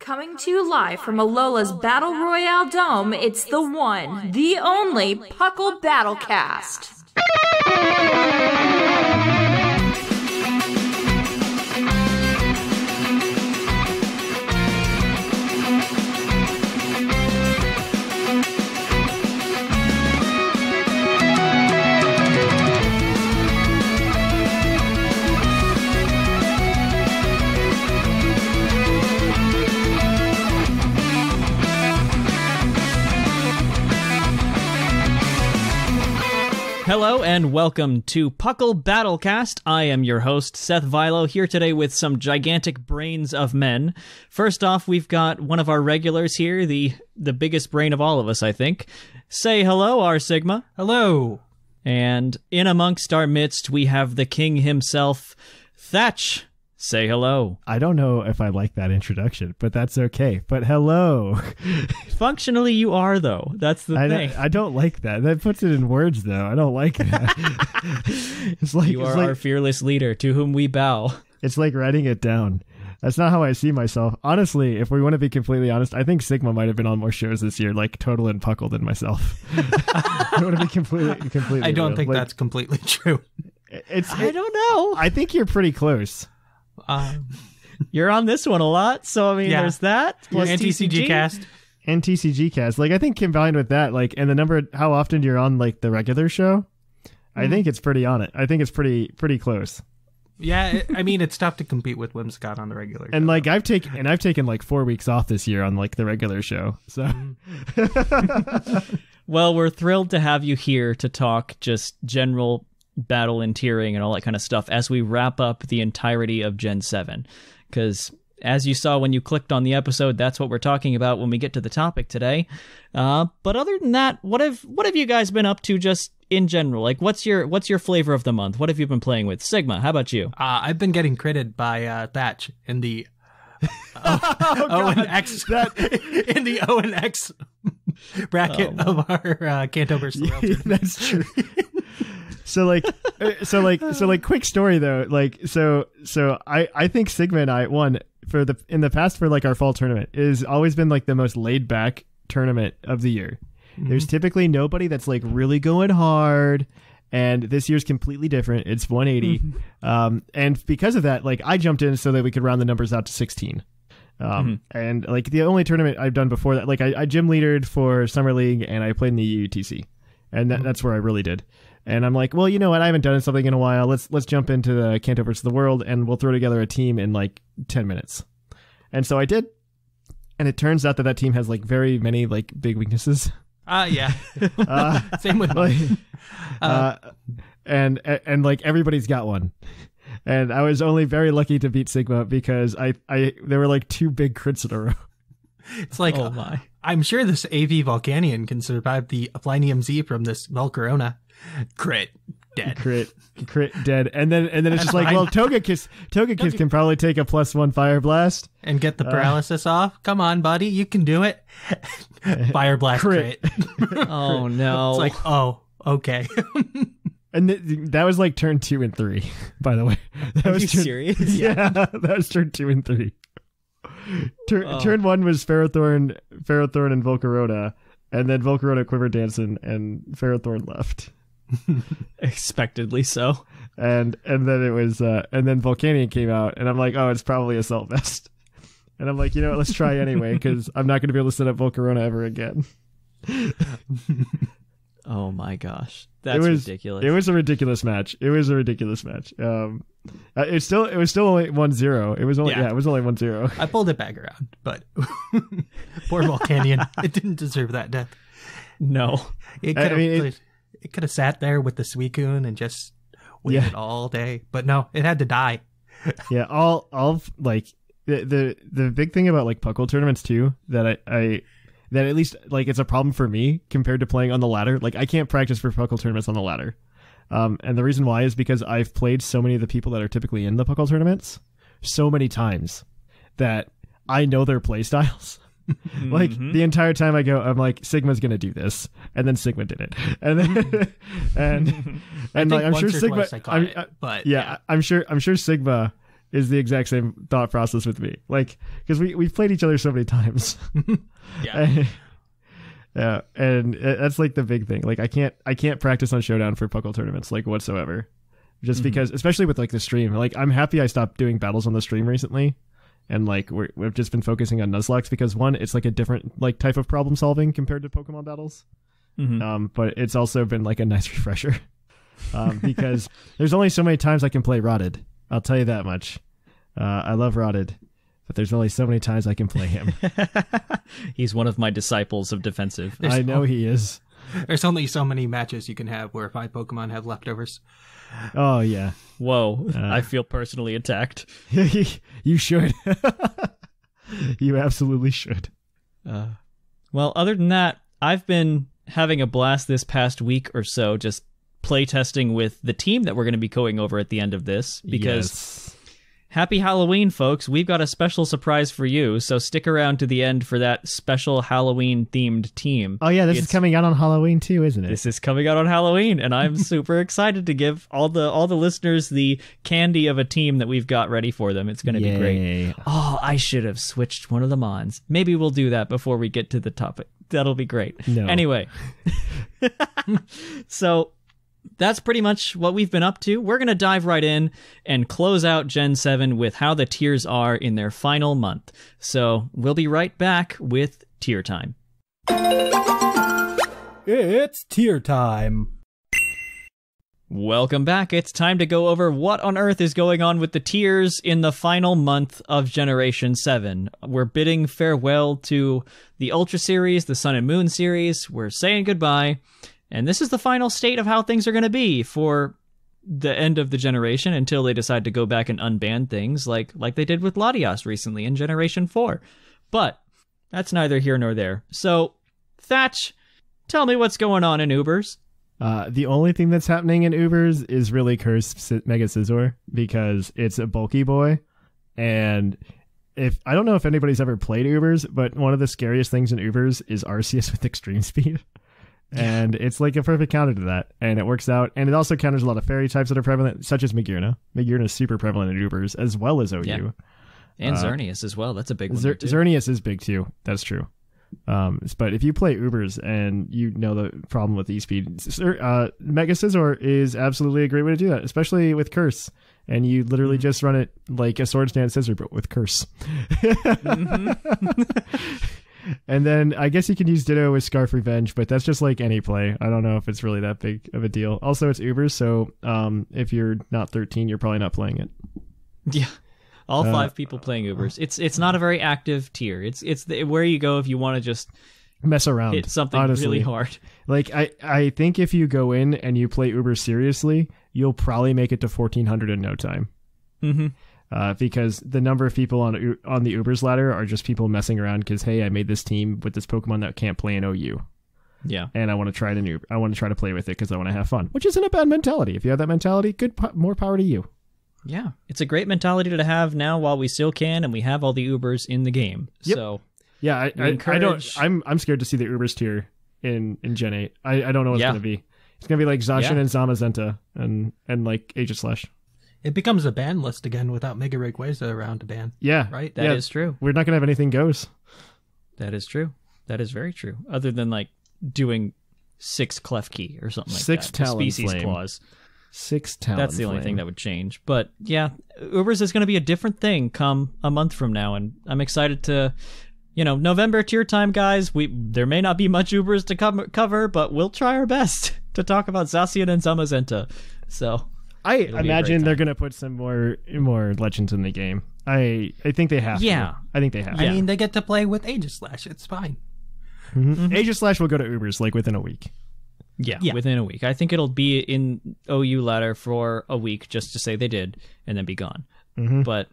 Coming to you live from Alola's Battle Royale Dome, it's the one, the only PUCL Battlecast. Hello and welcome to PUCL Battlecast. I am your host, Seth Vilo, here today with some gigantic brains of men. First off, we've got one of our regulars here, the biggest brain of all of us, I think. Say hello, R Sigma. Hello. And in amongst our midst, we have the king himself, Thatch. Say hello. I don't know if I like that introduction, but that's okay. But hello. Functionally, you are, though. That's the thing. I don't like that. That puts it in words, though. I don't like that. You are our fearless leader, to whom we bow. It's like writing it down. That's not how I see myself. Honestly, if we want to be completely honest, I think Sigma might have been on more shows this year, like Total and Puckle, than myself. I want to be completely I don't real. think that's completely true. I don't know. I think you're pretty close. You're on this one a lot, so I mean, there's that. Plus TCG cast. And TCG cast. Like, I think combined with that, like, and the number, how often you're on, like, the regular show, I think it's pretty on it. I think it's pretty close. Yeah, I mean, it's tough to compete with Whimsicott on the regular show. And, like, I've taken, like, 4 weeks off this year on, like, the regular show, so. Well, we're thrilled to have you here to talk just general battle and tiering and all that kind of stuff as we wrap up the entirety of Gen 7. Because as you saw when you clicked on the episode, that's what we're talking about when we get to the topic today. But other than that, what have you guys been up to just in general? Like, what's your flavor of the month? What have you been playing with? Sigma, how about you? I've been getting critted by Thatch in the O and X in the O and X bracket of our Cantoverse. That's true. So quick story though. Like, so I think Sigma and I won in the past for like our fall tournament. It has always been like the most laid back tournament of the year. Mm-hmm. There's typically nobody that's like really going hard, and this year's completely different. It's 180, and because of that, like I jumped in so that we could round the numbers out to 16. And like the only tournament I've done before that, like I gym leadered for Summer League and I played in the UTC, and that's where I really did. And I'm like, well, you know what? I haven't done something in a while. Let's jump into the Canto versus the World, and we'll throw together a team in like 10 minutes. And so I did. And it turns out that team has like very many like big weaknesses. Yeah. Same with me. And like everybody's got one. And I was only very lucky to beat Sigma because there were like 2 big crits in a row. It's like, oh my. I'm sure this AV Volcanion can survive the Plinium Z from this Volcarona. Crit dead. Crit dead. And then it's just like, well, Togekiss can probably take a +1 Fire Blast and get the paralysis off. Come on, buddy, you can do it. Fire Blast crit. Oh no. It's like, oh, okay. And that was like turn 2 and 3, by the way. Are you serious? Yeah, that was turn 2 and 3. Turn 1 was Ferrothorn and Volcarona, and then Volcarona, Quiver Dance, and Ferrothorn left. Expectedly so. And then it was and then Volcanion came out, and I'm like, oh, it's probably Assault Vest. And I'm like, you know what, let's try anyway, because I'm not going to be able to set up Volcarona ever again. Oh my gosh, that's ridiculous. It was a ridiculous match. It was still only 1-0. It was only 1-0. I pulled it back around, but poor Volcanion, it didn't deserve that death. No, it could have sat there with the Suicune and just waited all day, but no, it had to die. Yeah, all like the big thing about like PUCL tournaments too, that I that at least like it's a problem for me compared to playing on the ladder. Like I can't practice for PUCL tournaments on the ladder. And the reason why is because I've played so many of the people that are typically in the PUCL tournaments so many times that I know their play styles. Like the entire time I'm like, Sigma's gonna do this, and then Sigma did it, and then and like I'm sure Sigma, I'm sure Sigma is the exact same thought process with me. Like, because we've played each other so many times. Yeah. Yeah, and that's like the big thing. Like, I can't practice on Showdown for PUCL tournaments like whatsoever, just because, especially with like the stream. Like, I'm happy I stopped doing battles on the stream recently, and like we've just been focusing on Nuzlocke because one, it's like a different like type of problem solving compared to Pokemon battles, but it's also been like a nice refresher, because there's only so many times I can play Rotted. I'll tell you that much. I love Rotted, but there's only so many times I can play him. He's one of my disciples of defensive. I know he is. There's only so many matches you can have where 5 Pokemon have leftovers. Oh, yeah. Whoa, I feel personally attacked. You should. You absolutely should. Well, other than that, I've been having a blast this past week or so, just playtesting with the team that we're going to be going over at the end of this, because happy Halloween, folks. We've got a special surprise for you, so stick around to the end for that special Halloween-themed team. Oh, yeah, this is coming out on Halloween, too, isn't it? This is coming out on Halloween, and I'm super excited to give all the listeners the candy of a team that we've got ready for them. It's going to be great. Oh, I should have switched one of the Mons. Maybe we'll do that before we get to the topic. That'll be great. No. Anyway. So that's pretty much what we've been up to. We're going to dive right in and close out Gen 7 with how the tiers are in their final month. So we'll be right back with tier time. It's tier time. Welcome back. It's time to go over what on earth is going on with the tiers in the final month of Generation 7. We're bidding farewell to the Ultra Series, the Sun and Moon Series. We're saying goodbye. And this is the final state of how things are going to be for the end of the generation until they decide to go back and unban things like they did with Latias recently in Generation 4. But that's neither here nor there. So, Thatch, tell me what's going on in Ubers. The only thing that's happening in Ubers is really Curse Mega Scizor, because it's a bulky boy. And I don't know if anybody's ever played Ubers, but one of the scariest things in Ubers is Arceus with extreme speed. And it's like a perfect counter to that, and it works out. And it also counters a lot of fairy types that are prevalent, such as Magearna. Magearna is super prevalent in Ubers, as well as OU. Yeah. And Xerneas as well. That's a big one. Too. Xerneas is big too. That's true. But if you play Ubers and you know the problem with E-Speed, Mega Scizor is absolutely a great way to do that, especially with Curse. And you literally just run it like a Sword Stand Scizor, but with Curse. And then I guess you can use Ditto with Scarf Revenge, but that's just like any play. I don't know if it's really that big of a deal. Also, it's Ubers, so if you're not 13, you're probably not playing it. Yeah, all 5 people playing Ubers. It's not a very active tier. It's where you go if you want to just mess around. Hit something really hard. Like I think if you go in and you play Uber seriously, you'll probably make it to 1400 in no time. Mm-hmm. Because the number of people on the Ubers ladder are just people messing around because, hey, I made this team with this Pokemon that can't play in OU. Yeah. And I want to try to play with it because I want to have fun, which isn't a bad mentality. If you have that mentality, more power to you. Yeah. It's a great mentality to have now while we still can, and we have all the Ubers in the game. Yep. So yeah, I'm scared to see the Ubers tier in Gen 8. I don't know what it's going to be. It's going to be like Zacian and Zamazenta and like Aegislash. It becomes a ban list again without Mega Rayquaza around to ban. Yeah. Right? That is true. We're not going to have anything goes. That is true. That is very true. Other than like doing 6 Klefki or something like 6 that. 6 Species Talonflame. Clause. 6 Talonflame. That's the only thing that would change. But yeah, Ubers is going to be a different thing come a month from now. And I'm excited to, November tier time, guys. There may not be much Ubers to cover, but we'll try our best to talk about Zacian and Zamazenta. So I imagine they're going to put some more legends in the game. I think they have to. I think they have to. I mean, they get to play with Aegislash. It's fine. Mm-hmm. Aegislash will go to Ubers like within a week. Yeah, within a week. I think it'll be in OU ladder for a week just to say they did and then be gone. Mm-hmm. But,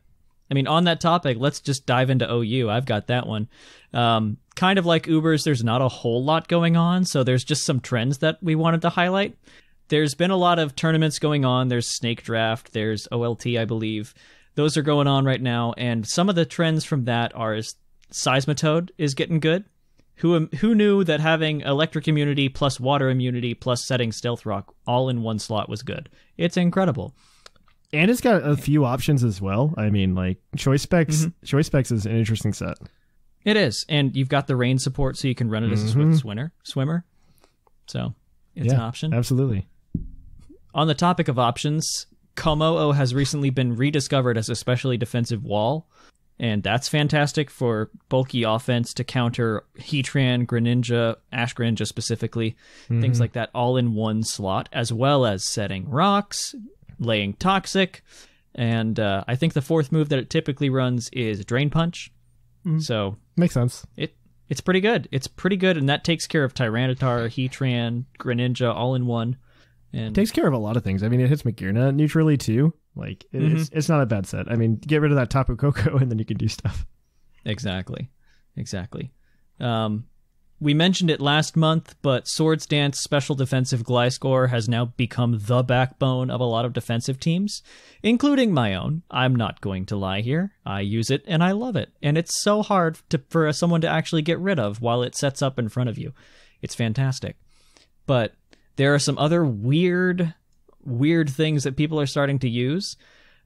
I mean, on that topic, let's just dive into OU. I've got that one. Kind of like Ubers, there's not a whole lot going on, so there's just some trends that we wanted to highlight. There's been a lot of tournaments going on. There's Snake Draft. There's OLT, I believe. Those are going on right now, and some of the trends from that are Seismitoad is getting good. Who knew that having electric immunity plus water immunity plus setting Stealth Rock all in one slot was good? It's incredible. And it's got a few options as well. I mean, like choice specs. Choice specs is an interesting set. It is, and you've got the rain support, so you can run it as a swift swimmer. So it's an option. Absolutely. On the topic of options, Komo'o has recently been rediscovered as a specially defensive wall, and that's fantastic for bulky offense to counter Heatran, Greninja, Ash Greninja specifically, things like that, all in one slot, as well as setting rocks, laying Toxic, and I think the fourth move that it typically runs is Drain Punch. So makes sense. It's pretty good. It's pretty good, and that takes care of Tyranitar, Heatran, Greninja all in one. And it takes care of a lot of things. I mean, it hits Magearna neutrally too. Like it's not a bad set. I mean, get rid of that Tapu Koko and then you can do stuff. Exactly. We mentioned it last month, but Swords Dance Special Defensive Gliscor has now become the backbone of a lot of defensive teams, including my own. I'm not going to lie here. I use it and I love it. And it's so hard for someone to actually get rid of while it sets up in front of you. It's fantastic. But there are some other weird things that people are starting to use.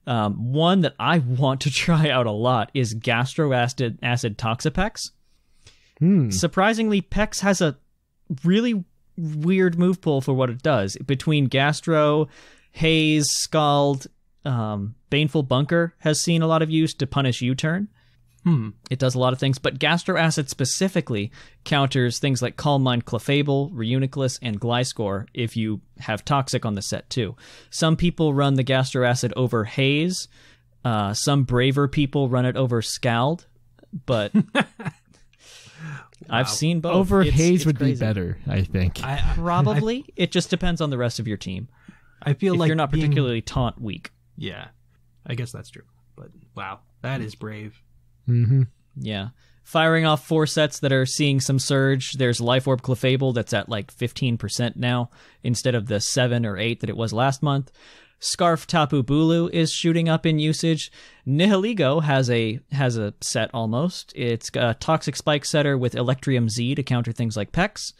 One that I want to try out a lot is Gastro Acid Toxapex. Surprisingly, Pex has a really weird move pool for what it does. Between Gastro, Haze, Scald, Baneful Bunker has seen a lot of use to punish U-turn. It does a lot of things, but Gastro Acid specifically counters things like Calm Mind, Clefable, Reuniclus, and Gliscor if you have Toxic on the set too. Some people run the Gastro Acid over Haze. Some braver people run it over Scald, but I've seen both. Over Haze would crazy. be better, I think. Probably. It just depends on the rest of your team. I feel if like you're not particularly taunt weak. Yeah, I guess that's true. But wow, that is brave. Yeah. Firing off 4 sets that are seeing some surge. There's Life Orb Clefable that's at like 15% now instead of the 7 or 8 that it was last month. Scarf Tapu Bulu is shooting up in usage. Nihiligo has a set almost. It's a Toxic Spike setter with Electrium Z to counter things like Pex.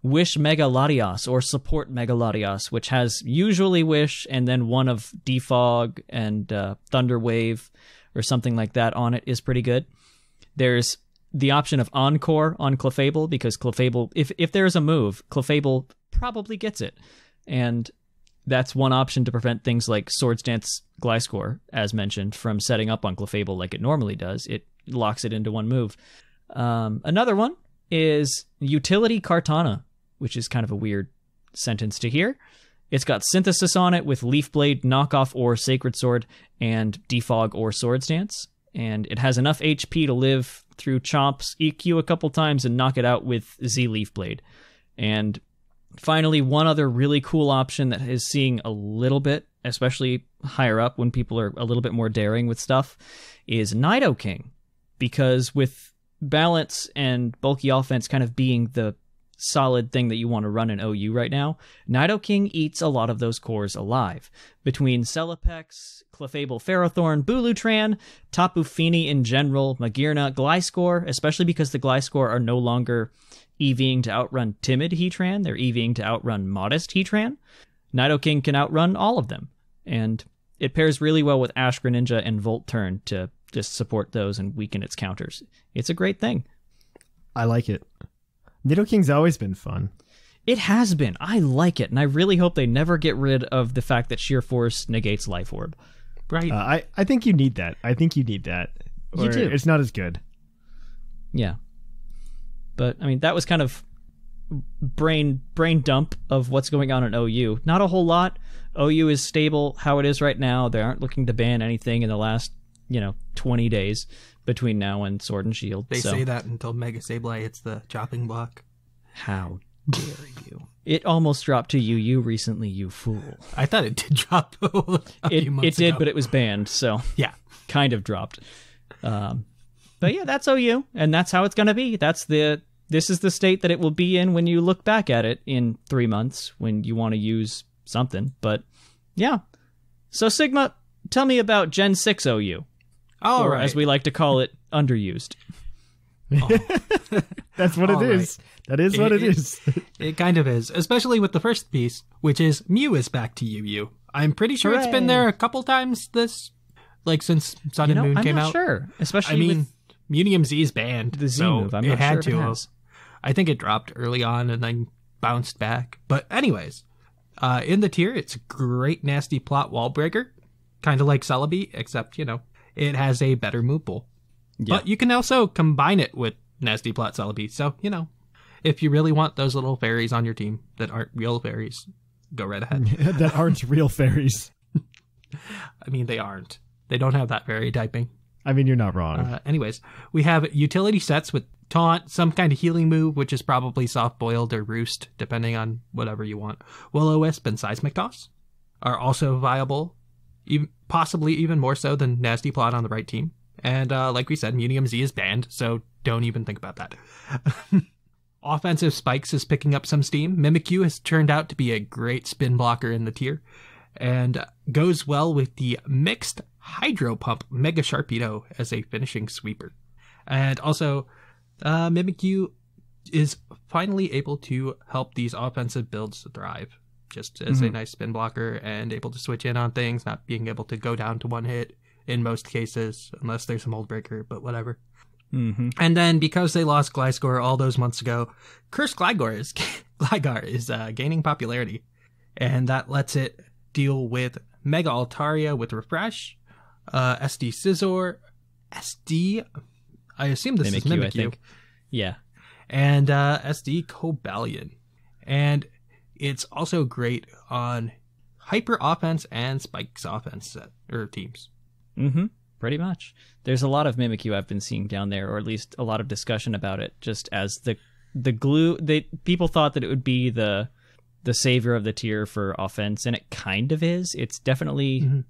Wish Mega Latios or Support Mega Latios, which has usually Wish and then one of Defog and Thunder Wave or something like that on it is pretty good. There's the option of Encore on Clefable, because Clefable, if there's a move, Clefable probably gets it. And that's one option to prevent things like Swords Dance Gliscor, as mentioned, from setting up on Clefable like it normally does. It locks it into one move. Another one is Utility Kartana, which is kind of a weird sentence to hear. It's got Synthesis on it with Leaf Blade, Knockoff, or Sacred Sword, and Defog or Swords Dance. And it has enough HP to live through Chomps, EQ a couple times, and knock it out with Z Leaf Blade. And finally, one other really cool option that is seeing a little bit, especially higher up when people are a little bit more daring with stuff, is Nidoking. Because with balance and bulky offense kind of being the solid thing that you want to run in OU right now, Nidoking eats a lot of those cores alive. Between Celepex, Clefable Ferrothorn, Bulutran, Tapu Fini in general, Magearna, Gliscor, especially because the Gliscor are no longer EVing to outrun timid Heatran, they're EVing to outrun modest Heatran. Nidoking can outrun all of them, and it pairs really well with Ash Greninja and Volt Turn to just support those and weaken its counters. It's a great thing. I like it. Nidoking's always been fun. It has been. I like it, and I really hope they never get rid of the fact that Sheer Force negates Life Orb. Right. I think you need that. I think you need that. You do. It's not as good. Yeah. But, I mean, that was kind of brain dump of what's going on in OU. Not a whole lot. OU is stable how it is right now. They aren't looking to ban anything in the last, 20 days between now and Sword and Shield. They say that until Mega Sableye hits the chopping block. How dare you? It almost dropped to UU recently, you fool. I thought it did drop a few months It did, ago. but it was banned, so yeah, kind of dropped. But yeah, that's OU, and that's how it's going to be. This is the state that it will be in when you look back at it in 3 months when you want to use something. But yeah. So Sigma, tell me about Gen 6 OU. All or right. as we like to call it, underused. That's what it is. That is what it is. It kind of is, especially with the first piece, which is Mew is back to UU. I'm pretty sure it's been there a couple times since Sun and Moon came out. I'm not sure. Especially with Munium Z is banned. The Z so move. I'm not sure if it has. I think it dropped early on and then bounced back. But anyways, in the tier, it's a great nasty plot wall breaker. Kind of like Celebi, except, it has a better move pool. Yeah. But you can also combine it with nasty plot Celebi. So, if you really want those little fairies on your team that aren't real fairies, go right ahead. That aren't real fairies. I mean, they aren't. They don't have that fairy typing. I mean, you're not wrong. Anyways, we have utility sets with Taunt, some kind of healing move, which is probably soft-boiled or roost, depending on whatever you want. Will-O-Wisp and Seismic Toss are also viable, possibly even more so than Nasty Plot on the right team. And like we said, Munium Z is banned, so don't even think about that. Offensive Spikes is picking up some steam. Mimikyu has turned out to be a great spin blocker in the tier, and goes well with the mixed Hydro Pump Mega Sharpedo as a finishing sweeper. And also, Mimikyu is finally able to help these offensive builds thrive, just as a nice spin blocker and able to switch in on things, not being able to go down to one hit in most cases, unless there's a mold breaker, but whatever. Mm-hmm. And then, because they lost Gliscor all those months ago, Cursed Gligar is gaining popularity, and that lets it deal with Mega Altaria with Refresh, SD Scizor, SD, I assume this is Mimikyu. I think. Yeah. And SD Cobalion. And it's also great on Hyper Offense and Spikes Offense teams. Mm-hmm. Pretty much. There's a lot of Mimikyu I've been seeing down there, or at least a lot of discussion about it, just as the glue. People thought that it would be the savior of the tier for offense, and it kind of is. It's definitely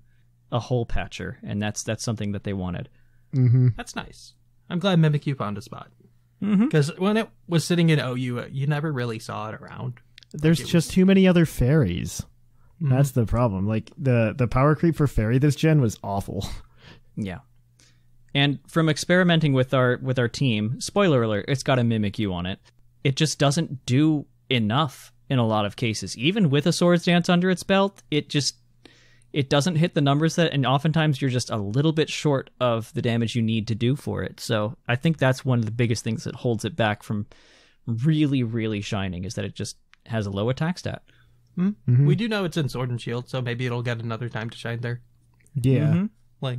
a hole patcher, and that's something that they wanted. Mm-hmm. That's nice. I'm glad Mimikyu found a spot. Because when it was sitting in OU, you never really saw it around. There's just too many other fairies. That's the problem. Like, the power creep for fairy this gen was awful. Yeah. And from experimenting with our team, spoiler alert, it's got a Mimikyu on it. It just doesn't do enough in a lot of cases. Even with a Swords Dance under its belt, it doesn't hit the numbers and oftentimes you're just a little bit short of the damage you need to do for it. So I think that's one of the biggest things that holds it back from really, really shining, is that it just has a low attack stat. Mm-hmm. We do know it's in Sword and Shield, so maybe it'll get another time to shine there. Yeah. Like,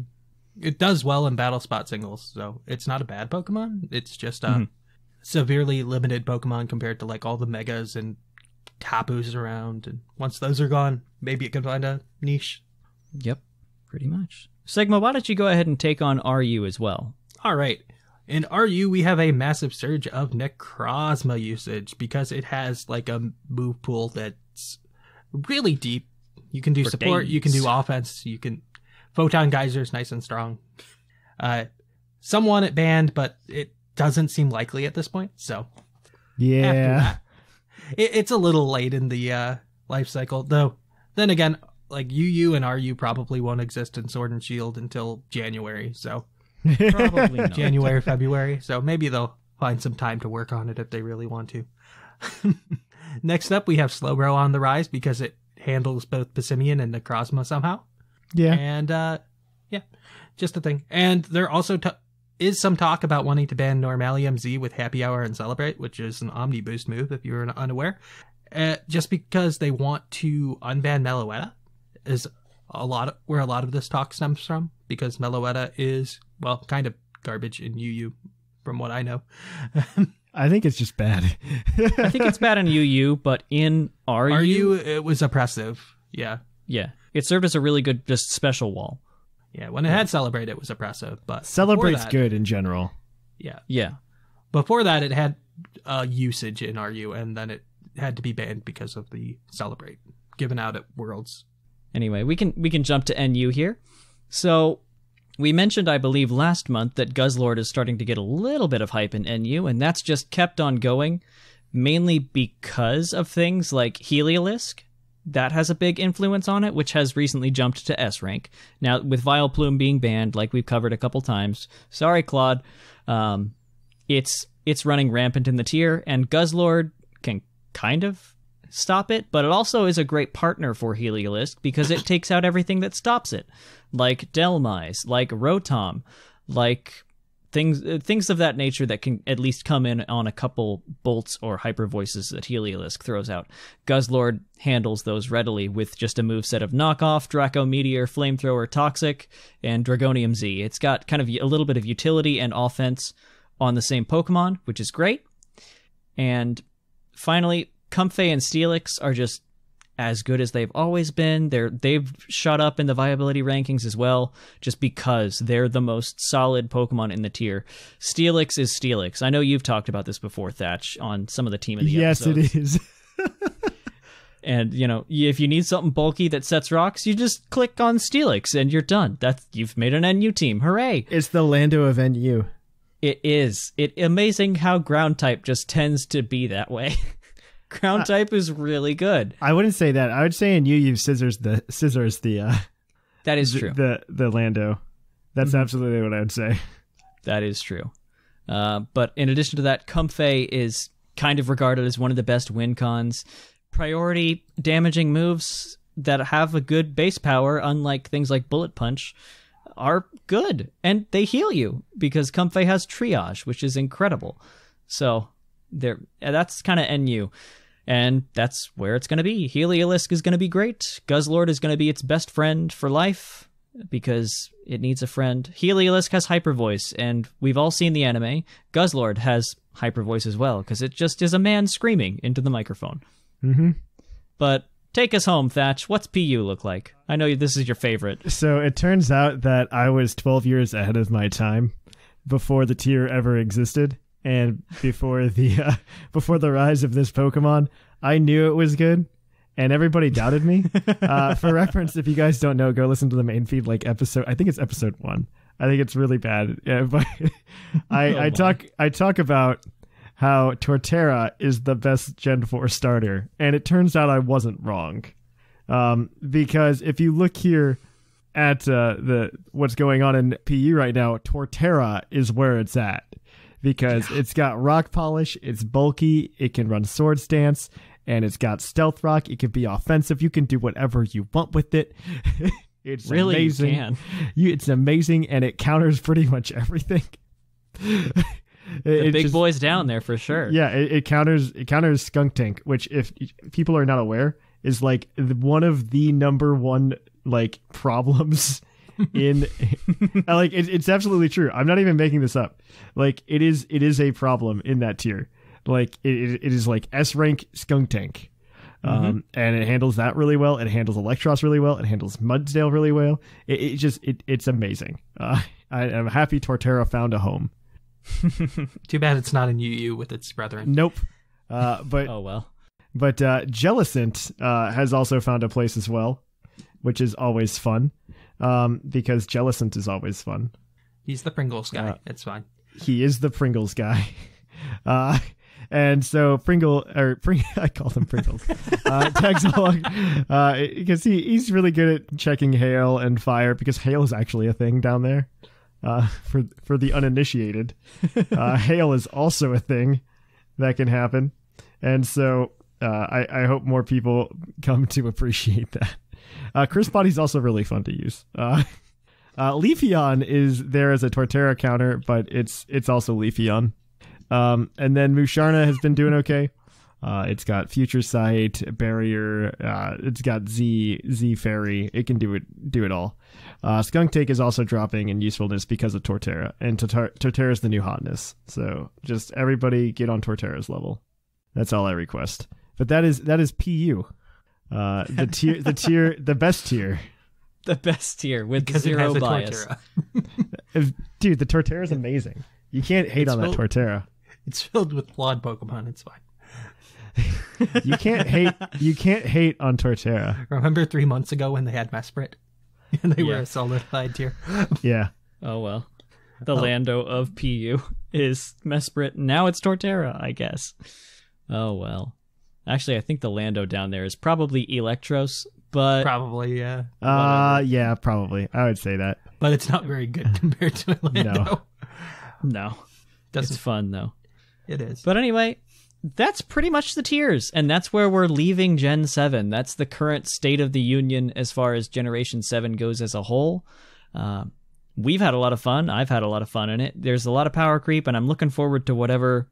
it does well in battle spot singles, so it's not a bad Pokemon. It's just a severely limited Pokemon compared to like all the Megas and Tapus around. And once those are gone, maybe it can find a niche. Yep, pretty much. Sigma, why don't you go ahead and take on RU as well? All right. In RU, we have a massive surge of Necrozma usage because it has like a move pool that's really deep. You can do support, you can do offense, you can... Photon Geyser's nice and strong. Some want it banned, but it doesn't seem likely at this point, so... Yeah. After that, it's a little late in the life cycle, though. Then again, like UU and RU probably won't exist in Sword and Shield until January, so... Probably not. January, February, so maybe they'll find some time to work on it if they really want to. Next up, we have Slowbro on the rise because it handles both Passimian and Necrozma somehow. Yeah. And, just a thing. And there also is some talk about wanting to ban Normalium Z with Happy Hour and Celebrate, which is an Omni Boost move if you're unaware. Just because they want to unban Meloetta is where a lot of this talk stems from, because Meloetta is, well, kind of garbage in UU, from what I know. I think it's just bad. I think it's bad in UU, but in RU... it was oppressive. Yeah. Yeah. It served as a really good just special wall. Yeah, when it had Celebrate, it was oppressive. But Celebrate's good in general. Yeah. Yeah. Before that, it had usage in RU, and then it had to be banned because of the Celebrate given out at Worlds. Anyway, we can jump to NU here. So we mentioned, I believe, last month that Guzzlord is starting to get a little bit of hype in NU, and that's just kept on going, mainly because of things like Heliolisk. That has a big influence on it, which has recently jumped to S rank. Now, with Vileplume being banned, like we've covered a couple times, sorry, Claude, it's running rampant in the tier, and Guzzlord can kind of stop it, but it also is a great partner for Heliolisk because it takes out everything that stops it, like Delmise, like Rotom, like things of that nature that can at least come in on a couple bolts or hyper voices that Heliolisk throws out. Guzzlord handles those readily with just a moveset of Knockoff, Draco Meteor, Flamethrower, Toxic, and Dragonium Z. It's got kind of a little bit of utility and offense on the same Pokemon, which is great. And finally, Comfey and Steelix are just as good as they've always been. They've shot up in the viability rankings as well, just because they're the most solid Pokemon in the tier. Steelix is Steelix. I know you've talked about this before, Thatch, on some of the Team of the episodes. Yes, it is. And, if you need something bulky that sets rocks, you just click on Steelix and you're done. You've made an NU team. Hooray! It's the Lando of NU. It is. Amazing how ground type just tends to be that way. Ground type is really good. I wouldn't say that. I would say in you scissors the that is true. The Lando. That's absolutely what I would say. That is true. But in addition to that, Comfey is kind of regarded as one of the best win cons. Priority damaging moves that have a good base power, unlike things like Bullet Punch, are good. And they heal you because Comfey has Triage, which is incredible. So that's kind of NU. And that's where it's going to be. Heliolisk is going to be great. Guzzlord is going to be its best friend for life because it needs a friend. Heliolisk has Hyper Voice, and we've all seen the anime. Guzzlord has Hyper Voice as well because it just is a man screaming into the microphone. Mm-hmm. But take us home, Thatch. What's PU look like? I know this is your favorite. So it turns out that I was 12 years ahead of my time before the tier ever existed. And before the rise of this Pokemon, I knew it was good, and everybody doubted me. For reference, if you guys don't know, go listen to the main feed, I think it's episode 1. I think it's really bad. Yeah, but I talk about how Torterra is the best Gen 4 starter, and it turns out I wasn't wrong. Because if you look here at what's going on in PU right now, Torterra is where it's at. Because it's got rock polish, it's bulky, it can run sword stance, and it's got stealth rock. It can be offensive. You can do whatever you want with it. It's really amazing. You can. It's amazing, and it counters pretty much everything. The big boys down there for sure. Yeah, it counters Skunk Tank, which if people are not aware is like one of the number one problems in it's absolutely true. I'm not even making this up. It is a problem in that tier. It is like S rank Skunk Tank. And it handles that really well. It handles Electros really well. It handles Mudsdale really well. It's amazing. I'm happy Torterra found a home. Too bad it's not in UU with its brethren. Nope. But oh well. But Jellicent has also found a place as well, which is always fun. Because Jellicent is always fun. He's the Pringles guy. It's fine. He is the Pringles guy. And so I call him Pringles. Tags along because he's really good at checking hail and fire because hail is actually a thing down there. For the uninitiated, hail is also a thing that can happen, and so I hope more people come to appreciate that. Chris Body's also really fun to use. Leafeon is there as a Torterra counter, but it's also Leafeon. And then Musharna has been doing okay. It's got Future Sight, Barrier, it's got Z Fairy. It can do it all. Skunk Tank is also dropping in usefulness because of Torterra, and Torterra is the new hotness. So just everybody get on Torterra's level. That's all I request. But that is PU. The best tier. The best tier with because zero it has bias. Dude, the Torterra is amazing. You can't hate on that Torterra. It's filled with flawed Pokemon. It's fine. You can't hate on Torterra. Remember 3 months ago when they had Mesprit? And they were a solidified tier. Yeah. Oh well. The Lando of PU is Mesprit. Now it's Torterra, I guess. Oh well. Actually, I think the Lando down there is probably Electros, but probably, yeah. Yeah, probably. I would say that. But it's not very good compared to Lando. No. It's fun though. It is. But anyway, that's pretty much the tiers, and that's where we're leaving Gen 7. That's the current state of the union as far as Generation 7 goes as a whole. We've had a lot of fun. I've had a lot of fun in it. There's a lot of power creep, and I'm looking forward to whatever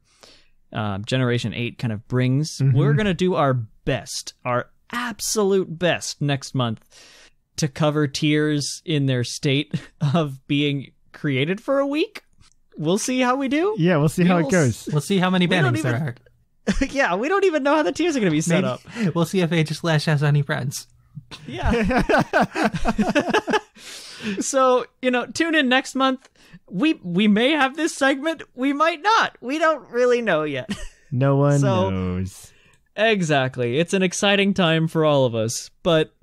Generation 8 kind of brings. We're going to do our best, our absolute best next month to cover tiers in their state of being created for a week. We'll see how we do. Yeah, we'll see how it goes. We'll see how many bannings there are. Yeah, we don't even know how the tiers are going to be set up. We'll see if Aegislash has any friends. Yeah. So, tune in next month. We may have this segment. We might not. We don't really know yet. No one knows. Exactly. It's an exciting time for all of us. But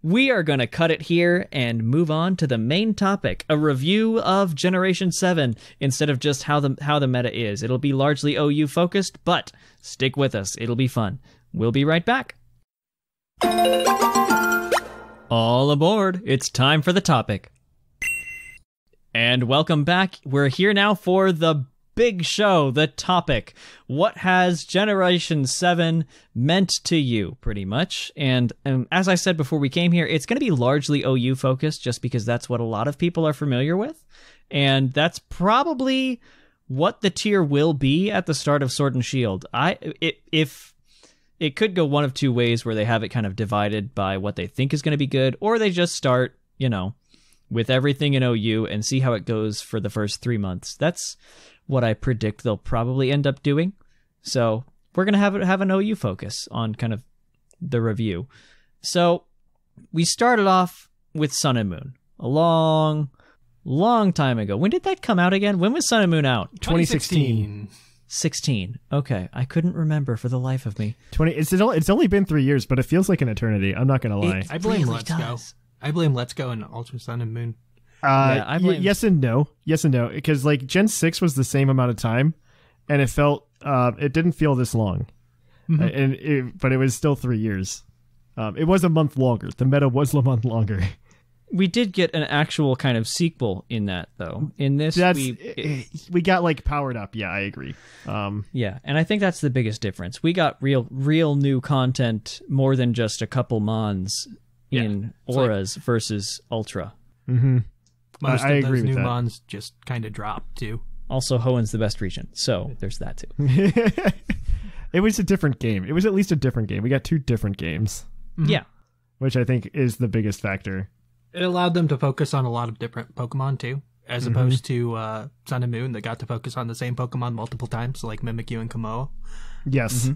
we are going to cut it here and move on to the main topic, a review of Generation 7 instead of just how the meta is. It'll be largely OU focused, but stick with us. It'll be fun. We'll be right back. All aboard. It's time for the topic. And welcome back. We're here now for the big show, the topic. What has Generation 7 meant to you, pretty much? And as I said before we came here, it's going to be largely OU focused just because that's what a lot of people are familiar with. And that's probably what the tier will be at the start of Sword and Shield. If it could go one of two ways, where they have it kind of divided by what they think is going to be good, or they just start, with everything in OU and see how it goes for the first 3 months. That's what I predict they'll probably end up doing. So we're going to have an OU focus on kind of the review. So we started off with Sun and Moon a long time ago. When did that come out again? When was Sun and Moon out? 2016. 16. Okay. I couldn't remember for the life of me. It's only been 3 years, but it feels like an eternity. I'm not going to lie. I blame really Let's Go. I blame Let's Go and Ultra Sun and Moon. I blame... Yes and no. Because Gen 6 was the same amount of time, and it didn't feel this long. But it was still 3 years. It was a month longer. The meta was a month longer. We did get an actual kind of sequel in that, though. In this, we got powered up. Yeah, I agree. Yeah, and I think that's the biggest difference. We got real new content, more than just a couple mons in auras versus Ultra. Mm-hmm. Most I of agree those with new that. mons just kind of dropped too. Also, Hoenn the best region, so there's that too. It was a different game. It was at least a different game. We got 2 different games. Yeah. Which I think is the biggest factor. It allowed them to focus on a lot of different Pokemon too, as opposed to Sun and Moon that got to focus on the same Pokemon multiple times, like Mimikyu and Komodo. Yes.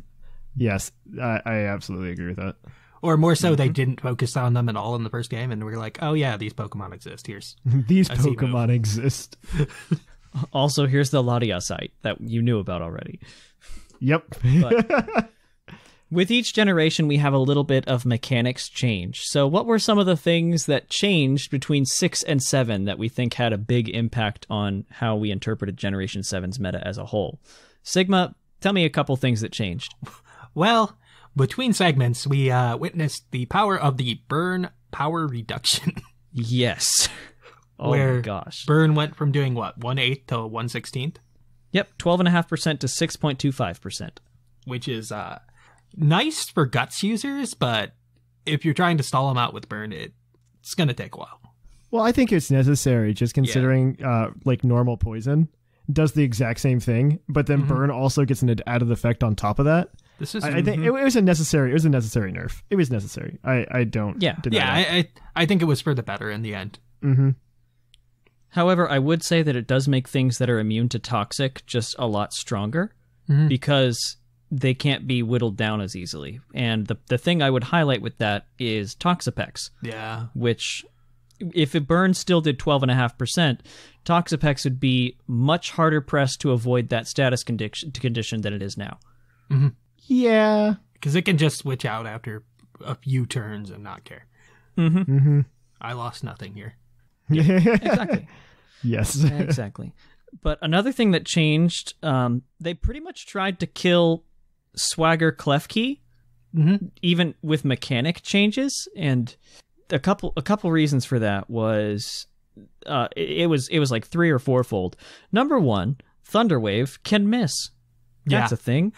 Yes, I absolutely agree with that. Or more so, they didn't focus on them at all in the first game, and we were like, oh yeah, these Pokemon exist. Here's These a Z-move. Pokemon exist. Also, here's the Ladia site that you knew about already. Yep. But with each generation, we have a little bit of mechanics change. So what were some of the things that changed between 6 and 7 that we think had a big impact on how we interpreted Generation 7's meta as a whole? Sigma, tell me a couple things that changed. Well, between segments, we witnessed the power of the burn power reduction. Yes. Oh where my gosh. Burn went from doing what, 1/8 to 1/16? Yep, 12.5% to 6.25%. Which is nice for Guts users, but if you're trying to stall them out with Burn, it's going to take a while. Well, I think it's necessary, just considering normal poison does the exact same thing, but then Burn also gets an added effect on top of that. This is I think it was a necessary nerf. It was necessary. I don't deny that. I think it was for the better in the end. Mm-hmm. However, I would say that it does make things that are immune to toxic just a lot stronger because they can't be whittled down as easily. And the thing I would highlight with that is Toxapex. Yeah. Which, if it Burn still did 12.5%, Toxapex would be much harder pressed to avoid that status condition than it is now. Mm-hmm. Yeah. Because it can just switch out after a few turns and not care. Mm-hmm. Mm-hmm. I lost nothing here. Exactly. Yes. Exactly. But another thing that changed, they pretty much tried to kill Swagger Klefki, even with mechanic changes, and a couple reasons for that was it was like 3 or 4-fold. Number one, Thunderwave can miss. That's a thing.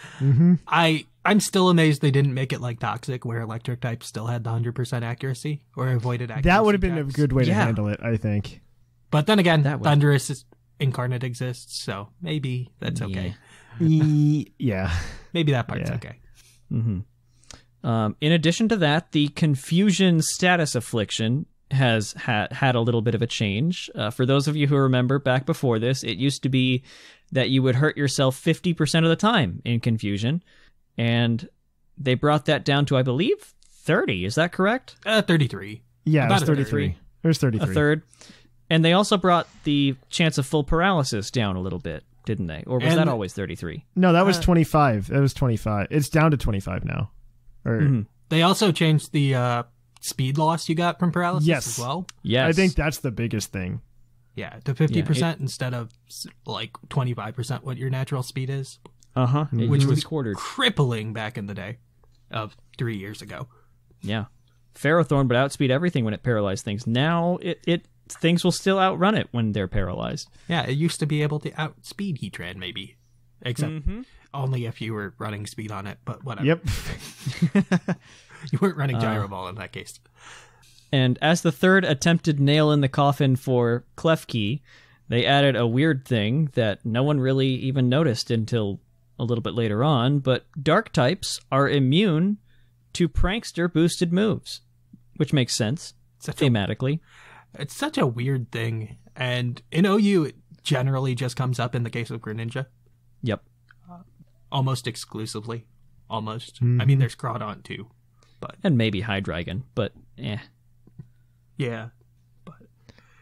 I'm still amazed they didn't make it like Toxic, where electric type still had the 100% accuracy or avoided accuracy. That would have been a checks. good way to handle it, I think. But then again, That would- Thunderous Incarnate exists, so maybe that's okay. Yeah. Maybe that part's Yeah. okay. In addition to that, the Confusion Status Affliction has had a little bit of a change. For those of you who remember back before this, it used to be that you would hurt yourself 50% of the time in Confusion, and they brought that down to, I believe, 30. Is that correct? 33. Yeah, it was About a 33. It was 33. A third. And they also brought the chance of full paralysis down a little bit, didn't they? Or was And- that always 33? No, that was 25. That was 25. It's down to 25 now. Or They also changed the speed loss you got from paralysis Yes. as well. Yes. I think that's the biggest thing. Yeah, to 50% instead of like 25% what your natural speed is, Uh-huh. which was quartered. crippling back in the day of 3 years ago. Yeah. Ferrothorn would outspeed everything when it paralyzed things. Now things will still outrun it when they're paralyzed. Yeah, it used to be able to outspeed Heatran maybe, except only if you were running speed on it, but whatever. Yep. You weren't running Gyro Ball in that case. And as the third attempted nail in the coffin for Klefki, they added a weird thing that no one really even noticed until a little bit later on, but dark types are immune to prankster boosted moves, which makes sense thematically. It's such a weird thing, and in OU it generally just comes up in the case of Greninja, Yep. almost exclusively. Almost. I mean, there's Crawdaunt too, but And maybe Hydreigon, but yeah.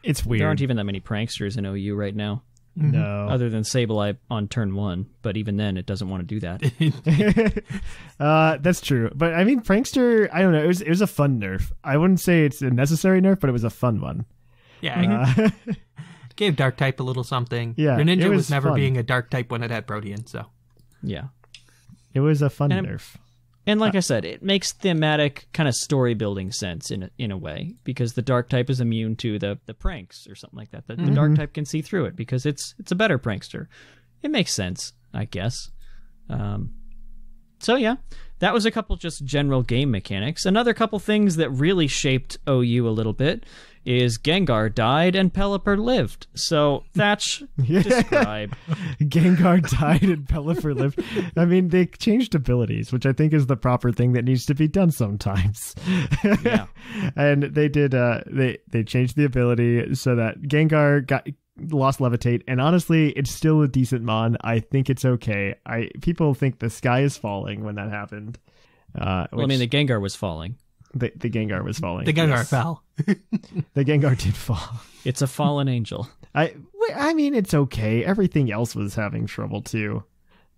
It's there weird. aren't even that many pranksters in OU right now, No. other than Sableye on turn 1, but even then it doesn't want to do that. That's true. But I mean, Prankster, I don't know. It was a fun nerf. I wouldn't say it's a necessary nerf, but it was a fun one. Yeah, it gave Dark type a little something. Yeah, Greninja it was was never fun. being a Dark type when it had Protean, so. Yeah. It was a fun And- nerf. And like I said, it makes thematic kind of story building sense in a way, because the dark type is immune to the pranks or something like that. The dark type can see through it because it's a better prankster. It makes sense, I guess. So yeah, that was a couple just general game mechanics. Another couple things that really shaped OU a little bit is Gengar died and Pelipper lived. So Thatch, describe. Gengar died and Pelipper lived. I mean, they changed abilities, which I think is the proper thing that needs to be done sometimes. Yeah. And they did. They changed the ability so that Gengar lost Levitate, and honestly, it's still a decent mon. I think it's okay. People think the sky is falling when that happened. Well, I mean, the Gengar was falling. The Gengar was falling. The Gengar yes. fell. The Gengar did fall. It's a fallen angel. I mean, it's okay. Everything else was having trouble too.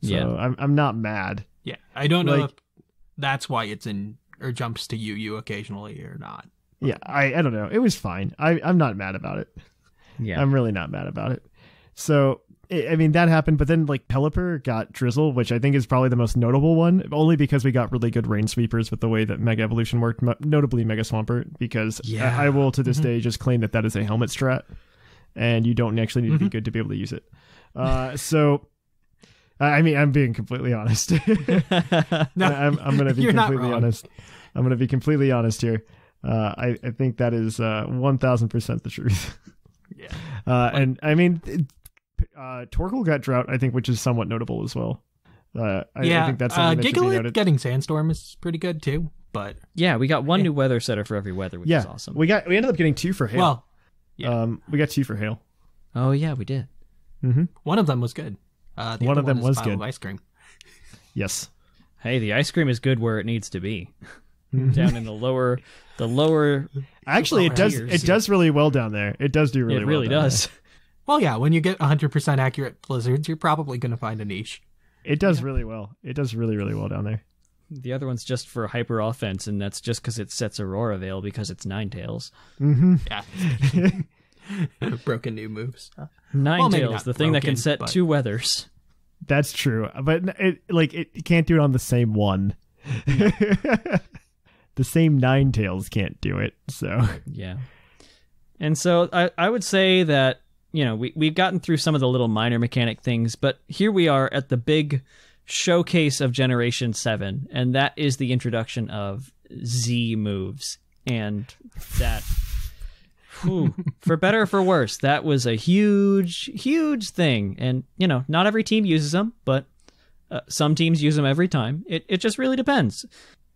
So Yeah. I'm not mad. Yeah, I don't know Like- if that's why it's in or jumps to UU occasionally or not. Yeah, I don't know. It was fine. I'm not mad about it. Yeah. I'm really not mad about it. So, I mean, that happened, but then like Pelipper got Drizzle, which I think is probably the most notable one, only because we got really good Rain Sweepers with the way that Mega Evolution worked, notably Mega Swampert, because I will to this day just claim that is a helmet strat, and you don't actually need to be good to be able to use it. So, I mean, I'm being completely honest. No, I'm going to be you're not completely wrong. honest. I'm going to be completely honest here. I think that is 1,000% the truth. Yeah. And I mean, Torkoal got Drought, I think, which is somewhat notable as well. I think that's something that should be Gigalith noted. getting Sandstorm is pretty good too, but Yeah, we got one new weather setter for every weather, which is awesome. we ended up getting 2 for Hail. well, yeah. We got 2 for Hail. Oh yeah, we did. One of them was good. The One other of them is was Pile of good. Ice cream. Yes. Hey, the ice cream is good where it needs to be. Down in the lower Actually, it does. tiers. It does really well down there. It does do really it well. really down does. Well, yeah, when you get 100% accurate blizzards, you're probably going to find a niche. there. It does really well. It does really, really well down there. The other one's just for hyper offense, and that's just because it sets Aurora Veil because it's Ninetales. Yeah. Broken new moves. Ninetales, maybe not the thing that can broken, set but- 2 weathers. That's true, but it can't do it on the same one. The same Ninetales can't do it. So Yeah. And so I would say that, we've gotten through some of the little minor mechanic things, but here we are at the big showcase of Generation 7, and that is the introduction of Z moves. And that, for better or for worse, that was a huge thing. And, not every team uses them, but some teams use them every time. It just really depends.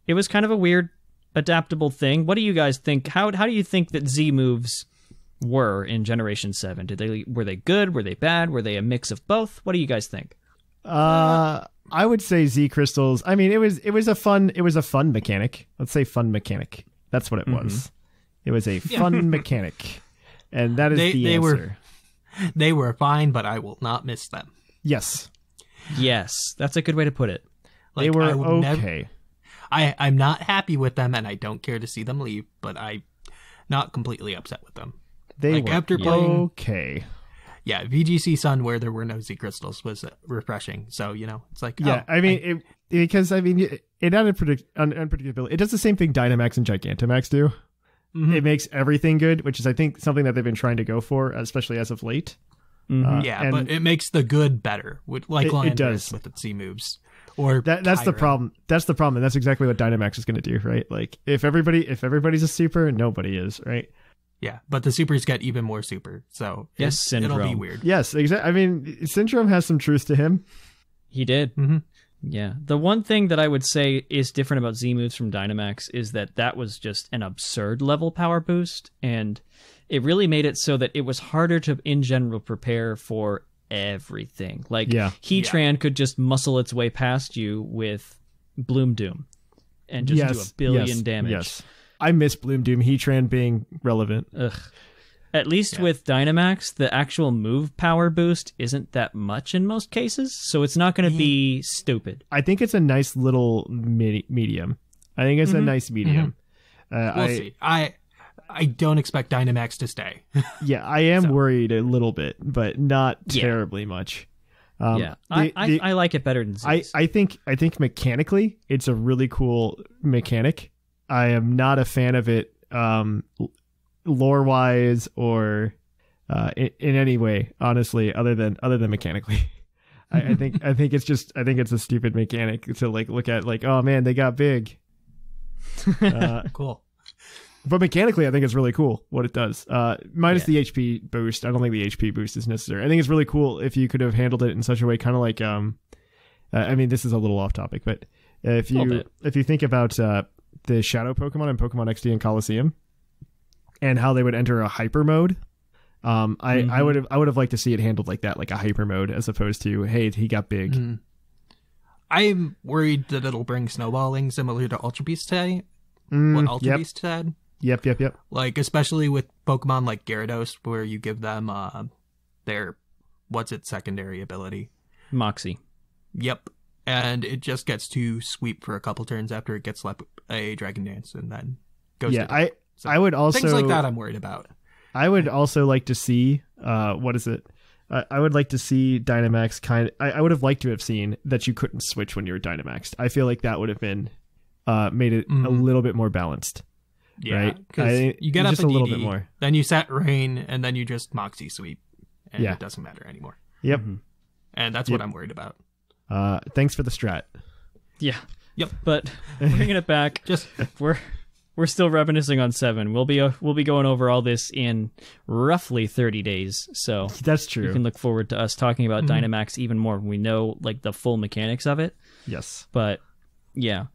It was kind of a weird, adaptable thing. What do you guys think? How do you think that Z moves were in Generation 7? Were they good? Were they bad? Were they a mix of both? What do you guys think? I would say Z crystals. I mean, it was a fun mechanic. Let's say fun mechanic. That's what it was. It was a fun mechanic, and that is the answer. They were fine, but I will not miss them. Yes, that's a good way to put it. They were okay. I'm not happy with them, and I don't care to see them leave, but I'm not completely upset with them. They were after playing, okay. Yeah, VGC Sun, where there were no Z crystals, was refreshing. So, it's like... Yeah, it added unpredictability. It does the same thing Dynamax and Gigantamax do. Mm-hmm. It makes everything good, which is, I think, something that they've been trying to go for, especially as of late. Mm-hmm. But it makes the good better, it does with its Z moves. Or that's the problem. That's the problem, and that's exactly what Dynamax is going to do, right? Like, if everybody's a super, nobody is, right? Yeah, but the supers get even more super, so it'll be weird. Yes, exactly. I mean, Syndrome has some truth to him. He did. Mm-hmm. Yeah. The one thing that I would say is different about Z moves from Dynamax is that was just an absurd level power boost, and it really made it so that it was harder to, in general, prepare for everything. Like, Heatran could just muscle its way past you with Bloom Doom and just do a billion damage. Yes. I miss Bloom Doom Heatran being relevant. Ugh. At least with Dynamax, the actual move power boost isn't that much in most cases, so it's not going to be stupid. I think it's a nice little medium. I think it's a nice medium. We'll see. I don't expect Dynamax to stay. Yeah, I am worried a little bit, but not terribly much. I like it better than Zeus. I think mechanically, it's a really cool mechanic. I am not a fan of it lore wise or in any way, honestly, other than mechanically. I think it's a stupid mechanic to look at oh man, they got big. Cool. But mechanically, I think it's really cool what it does. Minus the HP boost. I don't think the HP boost is necessary. I think it's really cool if you could have handled it in such a way, kind of like I mean, this is a little off topic, but if you think about the shadow Pokemon in Pokemon XD and Coliseum, and how they would enter a hyper mode. I would have liked to see it handled like that, like a hyper mode, as opposed to, hey, he got big. Mm-hmm. I'm worried that it'll bring snowballing similar to Ultra Beast had. What Ultra Beast had. Yep. Like, especially with Pokemon like Gyarados, where you give them their secondary ability? Moxie. Yep. And it just gets to sweep for a couple turns after it gets a Dragon Dance, and then goes. Yeah, I would also things like that. I'm worried about. I would also like to see I would like to see Dynamax I would have liked to have seen that you couldn't switch when you were Dynamaxed. I feel like that would have been made it a little bit more balanced. Yeah, right? Because you get up just a little DD, bit more. Then you set Rain, and then you just Moxie sweep, and it doesn't matter anymore. Yep. And that's what I'm worried about. Thanks for the strat. Yeah. Yep. But bringing it back, we're still reminiscing on 7. We'll be going over all this in roughly 30 days. So that's true. You can look forward to us talking about Dynamax even more when we know the full mechanics of it. Yes. But yeah,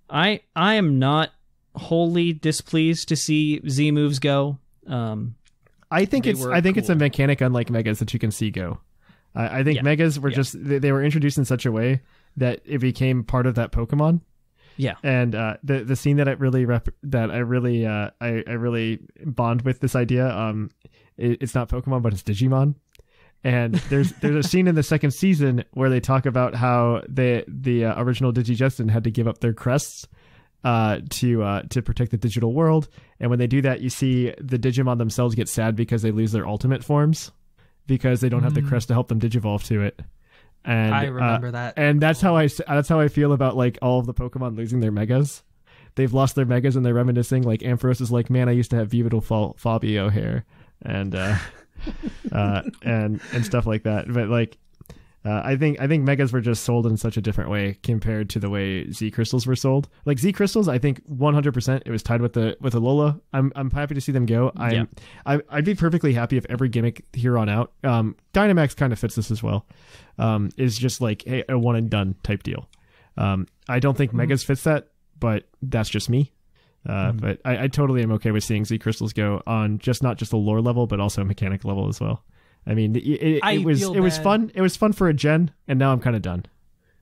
I am not wholly displeased to see Z moves go. I think it's a mechanic unlike Megas that you can see go. I think Megas were just they were introduced in such a way that it became part of that Pokemon. Yeah, and the scene that I really bond with this idea. It's not Pokemon, but it's Digimon. And there's a scene in the second season where they talk about how the original Digijestin had to give up their crests to protect the digital world. And when they do that, you see the Digimon themselves get sad because they lose their ultimate forms because they don't have the crest to help them digivolve to it. And I remember that. And that's how I feel about all of the Pokemon losing their Megas. They've lost their Megas and they're reminiscing. Like Ampharos is like, man, I used to have Vividal Fabio hair and and stuff like that. But I think Megas were just sold in such a different way compared to the way Z crystals were sold. Like Z crystals, I think 100% it was tied with the Alola. I'm happy to see them go. I'd be perfectly happy if every gimmick here on out. Dynamax kind of fits this as well. Is just like, hey, a one and done type deal. I don't think Megas fits that, but that's just me. But I totally am okay with seeing Z crystals go on not just a lore level, but also a mechanic level as well. I mean, it was fun. It was fun for a gen, and now I'm kind of done.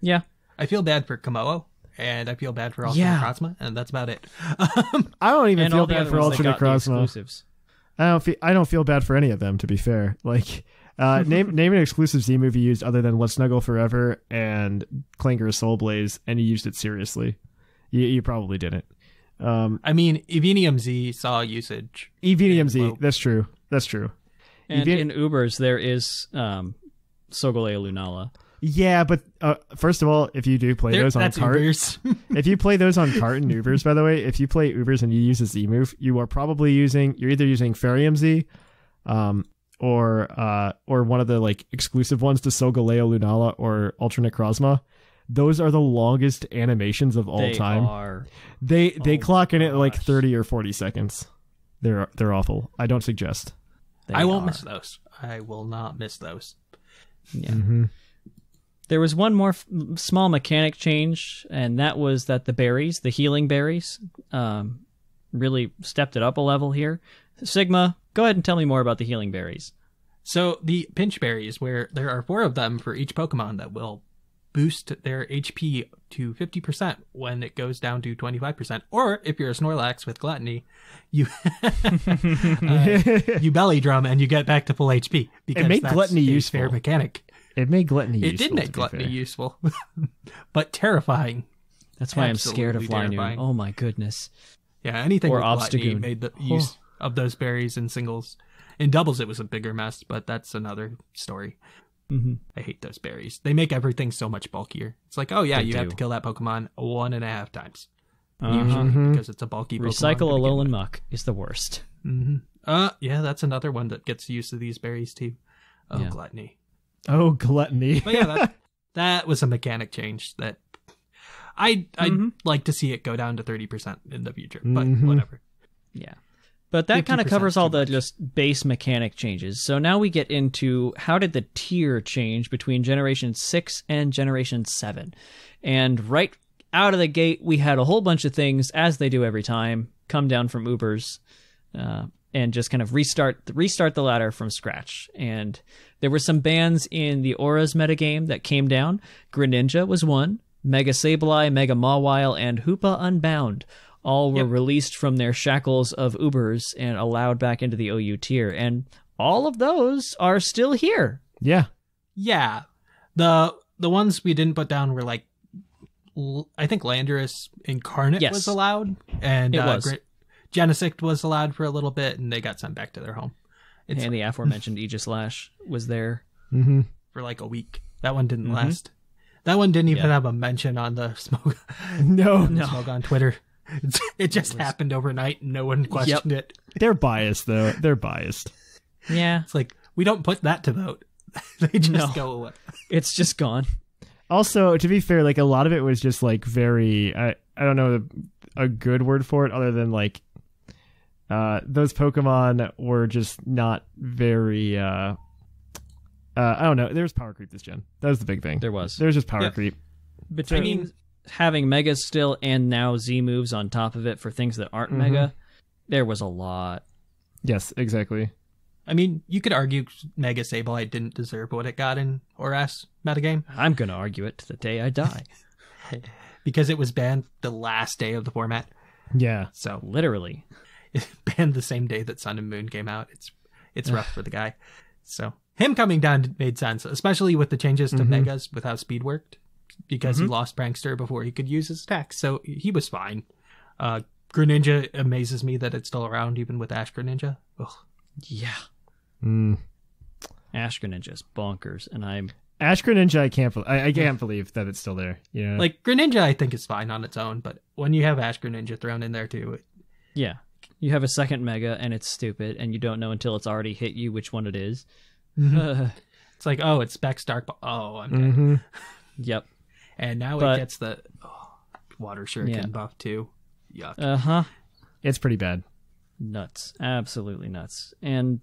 Yeah. I feel bad for Komodo, and I feel bad for Alternate Necrozma, and that's about it. I don't even feel bad for Alternate Necrozma. I don't feel bad for any of them, to be fair. Like, name an exclusive Z move you used other than Let's Snuggle Forever and Clanger's Soul Blaze, and you used it seriously. You probably didn't. I mean, Evenium Z saw usage. Evenium Z, that's true. That's true. And in Ubers, there is Solgaleo Lunala. Yeah, but first of all, if you do play those on cart, if you play those on cart and Ubers, by the way, if you play Ubers and you use a Z move, you're either using Ferium Z, or one of the like exclusive ones to Solgaleo Lunala or Ultra Necrozma. Those are the longest animations of all time. They clock in at like 30 or 40 seconds. They're awful. I don't suggest. I won't miss those. I will not miss those. Yeah. Mm-hmm. There was one more small mechanic change, and that was that the healing berries, really stepped it up a level here. Sigma, go ahead and tell me more about the healing berries. So the pinch berries, where there are 4 of them for each Pokemon that will boost their HP to 50% when it goes down to 25%. Or if you're a Snorlax with Gluttony, you you belly drum and you get back to full HP. Because it made Gluttony useful. Fair mechanic. It made Gluttony useful. It did make Gluttony useful, but terrifying. That's why I'm scared of Linoon. Oh my goodness. Yeah, anything or with Gluttony made the use of those berries in singles. In doubles, it was a bigger mess, but that's another story. Mm-hmm. I hate those berries. They make everything so much bulkier. It's like, oh yeah, you have to kill that Pokemon 1.5 times. Usually, because it's a bulky Pokemon. Recycle Alolan Muck is the worst. Mm-hmm. Yeah, that's another one that gets used to these berries too. Oh, yeah. Gluttony. Oh, Gluttony. But yeah, that was a mechanic change that I'd like to see it go down to 30% in the future, but whatever. Yeah. But that kind of covers all the just base mechanic changes. So now we get into how did the tier change between Generation 6 and Generation 7. And right out of the gate, we had a whole bunch of things, as they do every time, come down from Ubers and just kind of restart the ladder from scratch. And there were some bans in the Auras metagame that came down. Greninja was one, Mega Sableye, Mega Mawile, and Hoopa Unbound. All were released from their shackles of Ubers and allowed back into the OU tier. And all of those are still here. Yeah. Yeah. The ones we didn't put down were like, I think Landorus Incarnate was allowed. And it was. Genesect was allowed for a little bit, and they got sent back to their home. And the aforementioned Aegislash was there. For like a week. That one didn't last. That one didn't even have a mention on the Smoke. No. Smoke on Twitter. It just happened overnight and no one questioned it. They're biased, though. They're biased. Yeah. It's like, we don't put that to vote. They just go away. It's just gone. Also, to be fair, like a lot of it was just like very, I don't know a good word for it other than like, those Pokemon were just not very, I don't know. There was power creep this gen. That was the big thing. There was just power creep. Between having Megas still and now Z moves on top of it for things that aren't Mega, there was a lot. Yes, exactly. I mean, you could argue Mega Sableye didn't deserve what it got in Auras metagame. I'm going to argue it to the day I die. Because it was banned the last day of the format. Yeah. So literally. It banned the same day that Sun and Moon came out. It's rough for the guy. So him coming down made sense, especially with the changes to Megas with how speed worked. Because he lost Prankster before he could use his attacks. So he was fine. Greninja amazes me that it's still around, even with Ash Greninja. Ugh. Yeah. Ash Greninja is bonkers, and Ash Greninja, I can't believe that it's still there. Yeah. Like, Greninja I think is fine on its own, but when you have Ash Greninja thrown in there too... Yeah. You have a second Mega, and it's stupid, and you don't know until it's already hit you which one it is. It's It's like, oh, it's Specs Dark. Oh, I'm dead. Mm-hmm. Yep. And now But- it gets the water shuriken buff too. Yuck. It's pretty bad. Nuts. Absolutely nuts. And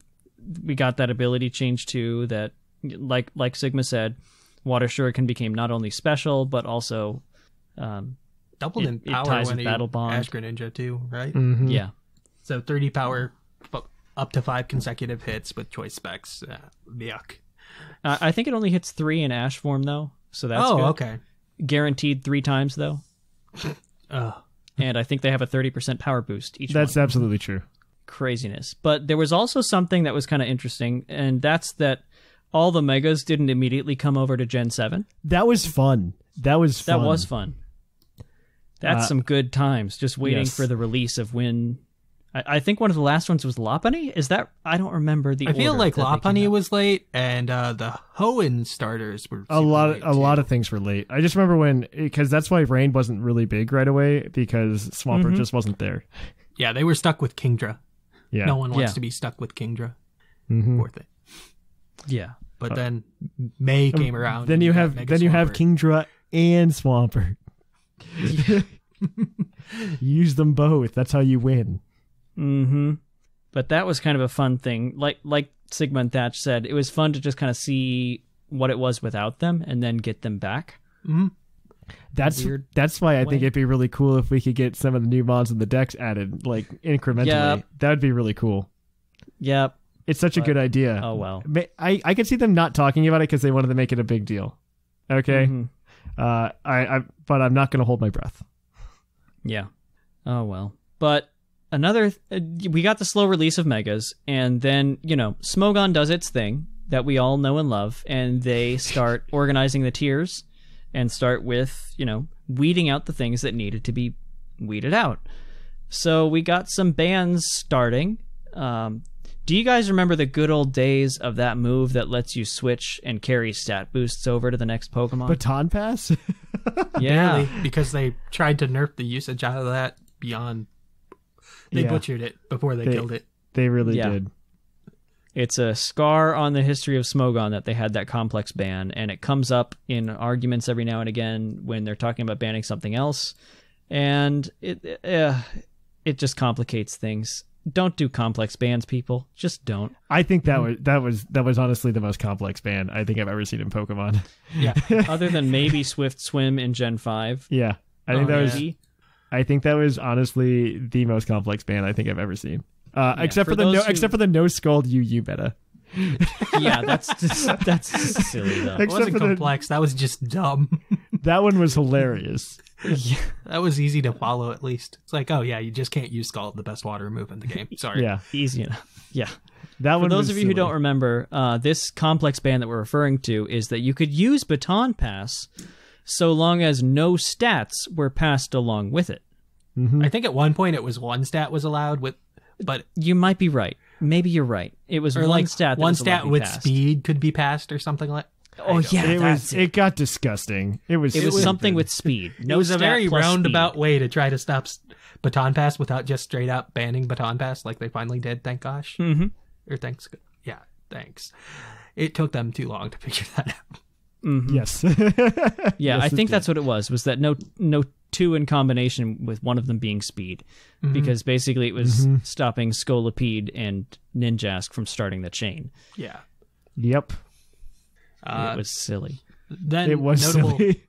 we got that ability change too that, like Sigma said, Water Shuriken became not only special, but also... Doubled in it power ties when with you Battle Bond. Ash Greninja too, right? Mm-hmm. Yeah. So 30 power, up to 5 consecutive hits with choice specs. Yuck. I think it only hits 3 in Ash form, though. So that's good. Okay. Guaranteed 3 times, though. Oh. And I think they have a 30% power boost each That's one. absolutely true. Craziness. But there was also something that was kind of interesting, and that's that all the Megas didn't immediately come over to Gen 7. That was fun. That was fun. That's some good times, just waiting yes. for the release of when... I think one of the last ones was Lopunny? Is that... I don't remember the I feel order like that they came Lopunny out. was late, and the Hoenn starters were A lot of things were late. I just remember because that's why Rain wasn't really big right away, because Swampert just wasn't there. Yeah, they were stuck with Kingdra. Yeah. No one wants Yeah. to be stuck with Kingdra. Mm-hmm. Poor thing. Yeah. But then May came around. Then and you got have Mega Kingdra and Swampert. Use them both. That's how you win. Mm-hmm. But that was kind of a fun thing. Like Sigma and Thatch said, it was fun to just kind of see what it was without them and then get them back. Mm-hmm. That's why I think it'd be really cool if we could get some of the new mods in the decks added, like incrementally. Yep. That would be really cool. Yep. It's such a good idea. Oh, well. I could see them not talking about it because they wanted to make it a big deal. Okay. Mhm. But I'm not going to hold my breath. Yeah. Oh, well. But we got the slow release of Megas, and then, Smogon does its thing that we all know and love, and they start organizing the tiers and start with, weeding out the things that needed to be weeded out. So we got some bans starting. Do you guys remember the good old days of that move that lets you switch and carry stat boosts over to the next Pokemon? Baton Pass? Yeah. Barely, because they tried to nerf the usage out of that beyond. They Yeah. butchered it before they killed it. They really Yeah. did. It's a scar on the history of Smogon that they had that complex ban, and it comes up in arguments every now and again when they're talking about banning something else, and it just complicates things. Don't do complex bans, people. Just don't. I think that was honestly the most complex ban I think I've ever seen in Pokemon. Yeah. Other than maybe Swift Swim in Gen 5. Yeah. I think I think that was honestly the most complex ban I think I've ever seen. Except for the no scald UU meta. Yeah, that's just silly though. It wasn't complex. That was just dumb. That one was hilarious. That was easy to follow, at least. It's like, oh yeah, you just can't use Scald, the best water move in the game. Sorry. Yeah. Easy enough. Yeah. That For one those was of you who silly. don't remember, this complex ban that we're referring to is that you could use Baton Pass so long as no stats were passed along with it. I think at one point it was one stat was allowed but You might be right. Maybe you're right. It was or one like stat. That one was allowed stat to be with passed. speed could be passed or something like. Oh yeah, It got disgusting. It was something stupid. with speed. No it was a stat very plus roundabout speed. way to try to stop Baton Pass without just straight up banning Baton Pass like they finally did. Thank gosh. Mm-hmm. Or thanks. Yeah, thanks. It took them too long to figure that out. Mm-hmm. Yes. Yeah, Yes, I it think did. that's what it was that no two in combination with one of them being speed. Because basically it was stopping Scolipede and Ninjask from starting the chain. Yeah. Yep. It was silly. Then It was notable, silly.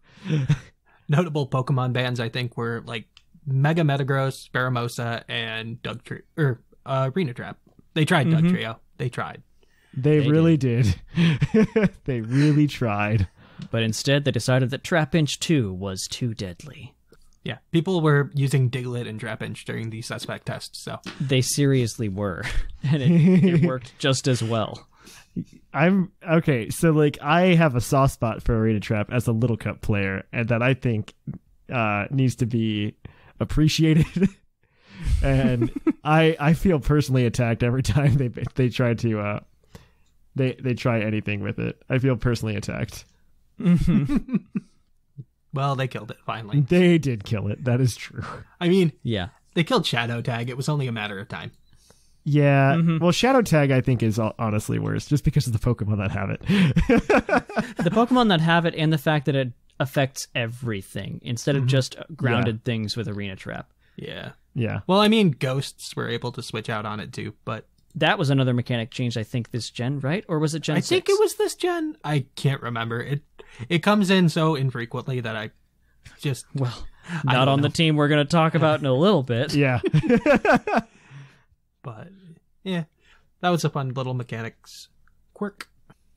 notable Pokemon bans, I think, were like Mega Metagross, Baramosa, and Arena Trap. They tried Doug Trio. They tried. They really did. They really tried. But instead they decided that Trapinch 2 was too deadly. Yeah, people were using Diglett and Trapinch during the suspect test, so They seriously were. And it worked just as well. I'm okay. So like, I have a soft spot for Arena Trap as a Little Cup player, and that I think needs to be appreciated. And I feel personally attacked every time they try to they try anything with it. I feel personally attacked. well, they killed it finally. They did kill it. That is true. I mean, Yeah. they killed Shadow Tag. It was only a matter of time. Yeah. Well, Shadow Tag, I think, is honestly worse, just because of the Pokemon that have it. The Pokemon that have it, and the fact that it affects everything instead of just grounded things with Arena Trap. Yeah. Yeah. Well, I mean, Ghosts were able to switch out on it too, but That was another mechanic change, I think, this gen, right? Or was it Gen 6? I think it was this gen. I can't remember. It comes in so infrequently that I just... Well, not on the team we're going to talk about in a little bit. Yeah. But, yeah. That was a fun little mechanics quirk.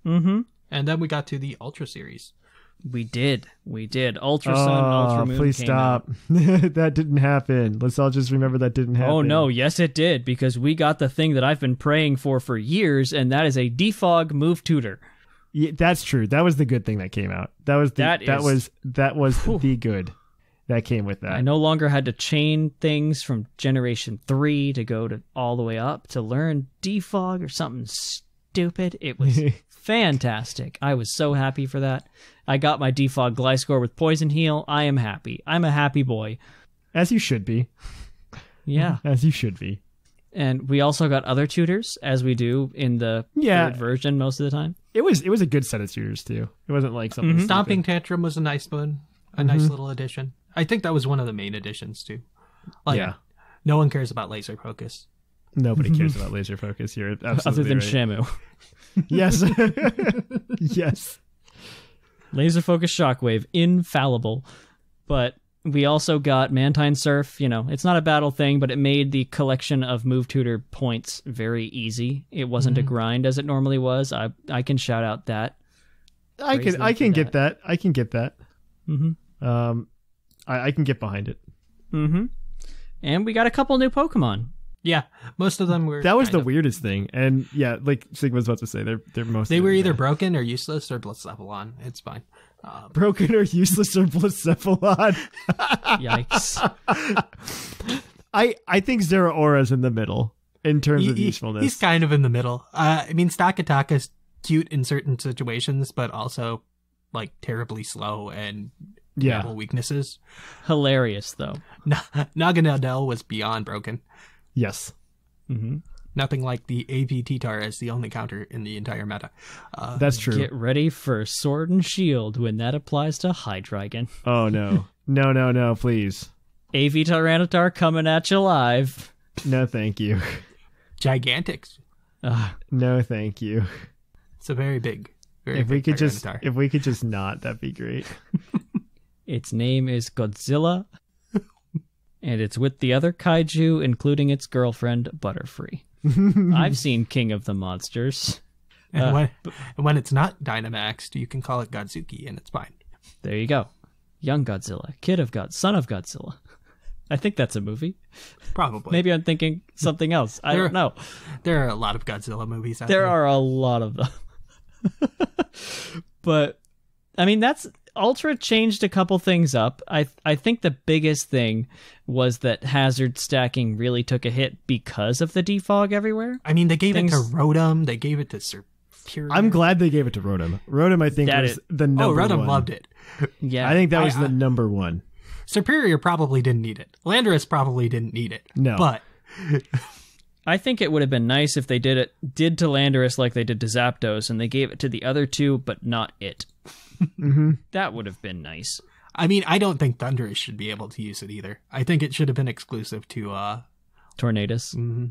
Mm-hmm. And then we got to the Ultra series. We did. Ultra Sun, Ultra Moon please came stop. out. That didn't happen. Let's all just remember that didn't happen. Oh, no. Yes, it did, because we got the thing that I've been praying for years, and that is a defog move tutor. Yeah, that's true. That was the good thing that came out. That was the good that came with that. I no longer had to chain things from Generation 3 to go to all the way up to learn defog or something stupid. It was fantastic. I was so happy for that. I got my defog Gliscor with Poison Heal. I am happy. I'm a happy boy. As you should be. Yeah. As you should be. And we also got other tutors, as we do in the third version most of the time. It was a good set of tutors too. It wasn't like something stupid. Stomping Tantrum was a nice one. A nice little addition. I think that was one of the main additions too. Like, yeah. No one cares about Laser Focus. Nobody cares about Laser Focus. You're absolutely Other than right. Shamu. Yes. Yes. Laser Focus Shockwave, infallible. But we also got Mantine Surf. You know, it's not a battle thing, but it made the collection of move tutor points very easy. It wasn't a grind as it normally was. I can shout out that. I can get that. I can get that. Mm-hmm. I can get behind it. Mm-hmm. And we got a couple new Pokemon. Yeah, most of them were. That was the weirdest thing, and yeah, like Sigma's about to say, they're mostly They were either broken or useless or Blitzcephalon. It's fine. Broken or useless or Blitzcephalon. Yikes! I think Zeraora's in the middle in terms of usefulness. He's kind of in the middle. I mean, Stakataka's cute in certain situations, but also like terribly slow and terrible weaknesses. Hilarious though. Naganadel was beyond broken. Yes. Mm-hmm. Nothing like the AV T-Tar as the only counter in the entire meta. That's true. Get ready for Sword and Shield when that applies to Hydreigon. Oh, no. No, please. AV Tyranitar coming at you live. No, thank you. Gigantics. No, thank you. It's a very big, if we could just not, that'd be great. Its name is Godzilla. And it's with the other kaiju, including its girlfriend, Butterfree. I've seen King of the Monsters. And when it's not Dynamaxed, you can call it Godzuki, and it's fine. There you go. Young Godzilla, son of Godzilla. I think that's a movie. Probably. Maybe I'm thinking something else. I don't know. There are a lot of Godzilla movies out there. There are a lot of them. But, I mean, Ultra changed a couple things up. I think the biggest thing was that hazard stacking really took a hit because of the defog everywhere. I mean, they gave it to Rotom. They gave it to Superior. I'm glad they gave it to Rotom. Rotom, I think, was the number one. Oh, Rotom loved it. Yeah. I think that was the number one. Superior probably didn't need it. Landorus probably didn't need it. No. But I think it would have been nice if they did to Landorus like they did to Zapdos, and they gave it to the other two, but not it. Mm-hmm. That would have been nice. I mean, I don't think Thundurus should be able to use it either. I think it should have been exclusive to Tornadus. Mm-hmm.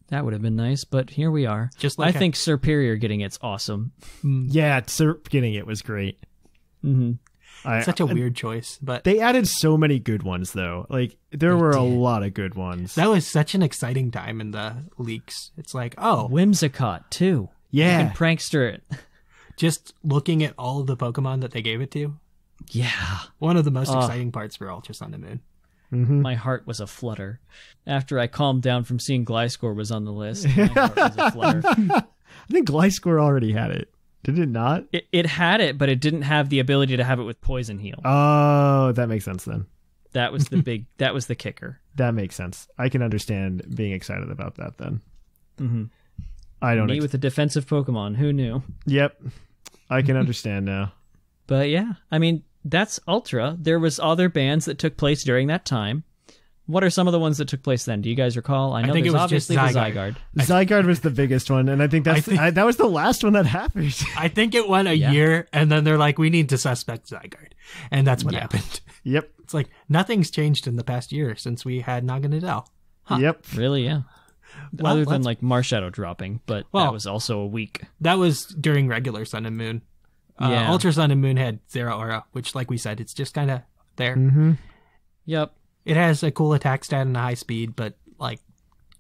That would have been nice, but here we are. Just like I think Superior getting it's awesome. Yeah, Serp getting it was great. Mm-hmm. Such a weird choice, but they added so many good ones though. Like there were a lot of good ones. That was such an exciting time in the leaks. It's like, oh, Whimsicott too. Yeah, you can prankster it. Just looking at all of the Pokemon that they gave it to. Yeah, one of the most exciting parts for Ultra Sun and Moon. Mm-hmm. My heart was aflutter after I calmed down from seeing Gliscor was on the list. My heart was aflutter. I think Gliscor already had it. Did it not? It had it, but it didn't have the ability to have it with Poison Heal. Oh, that makes sense then. That was that was the kicker. That makes sense. I can understand being excited about that then. Mm-hmm. I don't. Me with a defensive Pokemon. Who knew? Yep, I can understand now. But yeah, I mean that's Ultra. There was other bans that took place during that time. What are some of the ones that took place then? Do you guys recall? I know think there's it was just obviously the Zygarde. Zygarde was the biggest one, and I think that was the last one that happened. I think it went a year, and then they're like, we need to suspect Zygarde. And that's what happened. Yep. It's like, nothing's changed in the past year since we had Naganadel. Huh. Yep. Really, yeah. Well, Other than like Marshadow dropping, but that was also a week. That was during regular Sun and Moon. Ultra Sun and Moon had Zero Aura, which, like we said, it's just kind of there. Mm-hmm. Yep. It has a cool attack stat and a high speed, but like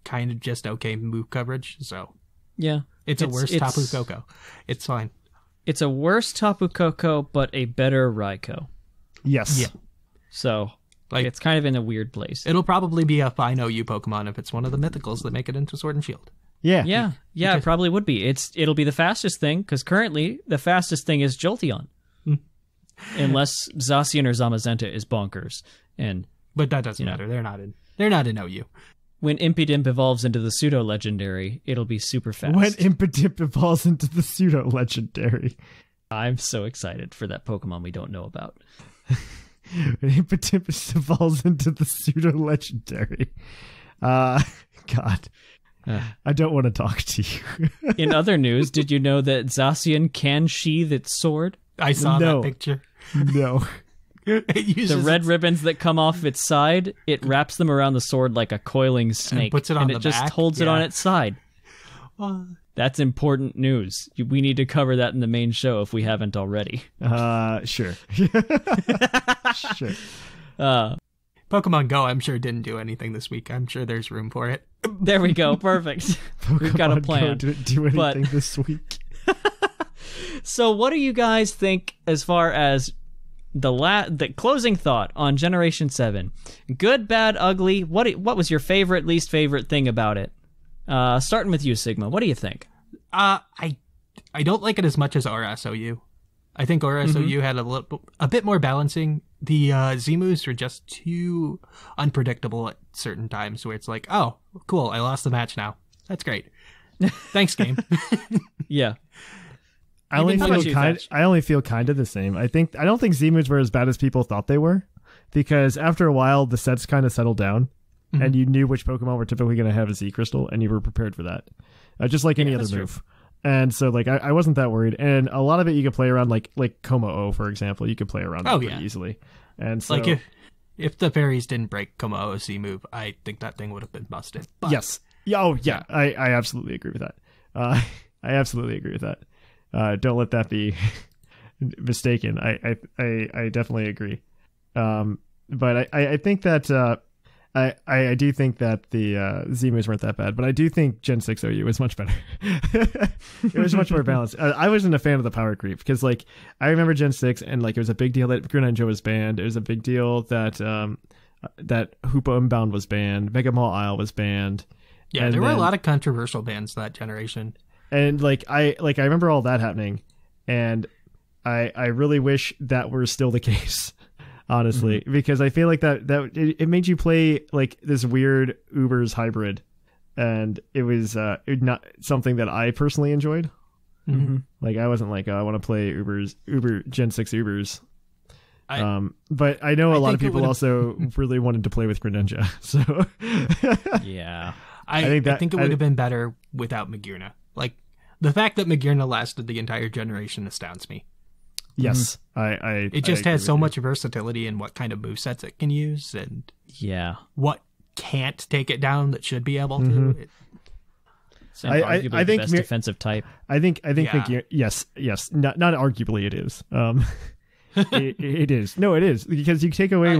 kind of just okay move coverage. So yeah, it's a worse Tapu Koko. It's fine. It's a worse Tapu Koko, but a better Raikou. Yes. Yeah. So like it's kind of in a weird place. It'll probably be a fine OU Pokemon if it's one of the mythicals that make it into Sword and Shield. Yeah. Yeah. It probably would be. It'll be the fastest thing because currently the fastest thing is Jolteon, unless Zacian or Zamazenta is bonkers But that doesn't matter. They're not in OU. When Impidimp evolves into the pseudo-legendary, it'll be super fast. When Impidimp evolves into the pseudo-legendary. I'm so excited for that Pokemon we don't know about. When Impidimp evolves into the pseudo-legendary. God. I don't want to talk to you. In other news, did you know that Zacian can sheath its sword? I saw that picture. No. The red ribbons that come off its side, it wraps them around the sword like a coiling snake, and puts it on the just back? holds it on its side. That's important news. We need to cover that in the main show if we haven't already. Sure. Sure. Pokemon Go, I'm sure, didn't do anything this week. I'm sure there's room for it. There we go. Perfect. We've got a plan. Go didn't do anything this week. So what do you guys think as far as the closing thought on Generation 7? Good, bad, ugly? What was your favorite, least favorite thing about it? Starting with you, Sigma. What do you think? I don't like it as much as RSOU. I think RSOU had a bit more balancing. The Z-moves were just too unpredictable at certain times where it's like, oh, cool, I lost the match now. That's great. Thanks, game. Yeah. I only feel kind of the same. I don't think Z-moves were as bad as people thought they were, because after a while the sets kind of settled down, and you knew which Pokemon were typically going to have a Z Crystal, and you were prepared for that, just like any other move. True. And so, like, I wasn't that worried. And a lot of it you could play around, like Como-O, for example. You could play around that pretty easily. And so, like, if the fairies didn't break Como-O's Z-move, I think that thing would have been busted. But, yes. Oh, yeah. I absolutely agree with that. I absolutely agree with that. Don't let that be mistaken. I definitely agree. But I think that... I do think that the Z-moves weren't that bad, but I do think Gen 6 OU was much better. It was much more balanced. I wasn't a fan of the power creep because, like, I remember Gen 6 and, like, it was a big deal that Greninja was banned. It was a big deal that that Hoopa Unbound was banned. Mega Mall Isle was banned. Yeah, and there were a lot of controversial bans that generation. And, I remember all that happening, and I really wish that were still the case. Honestly, because I feel like that it made you play like this weird Ubers hybrid, and it was not something that I personally enjoyed. Like, I wasn't like, oh, I want to play Uber Gen 6 Ubers. But I know a lot of people also really wanted to play with Greninja. So yeah, I think it would have been better without Magearna. Like, the fact that Magearna lasted the entire generation astounds me. Yes, it just has so much versatility in what kind of movesets it can use, and what can't take it down that should be able to. I think the best defensive type. I think yes, not arguably it is. It is. No, it is, because you take away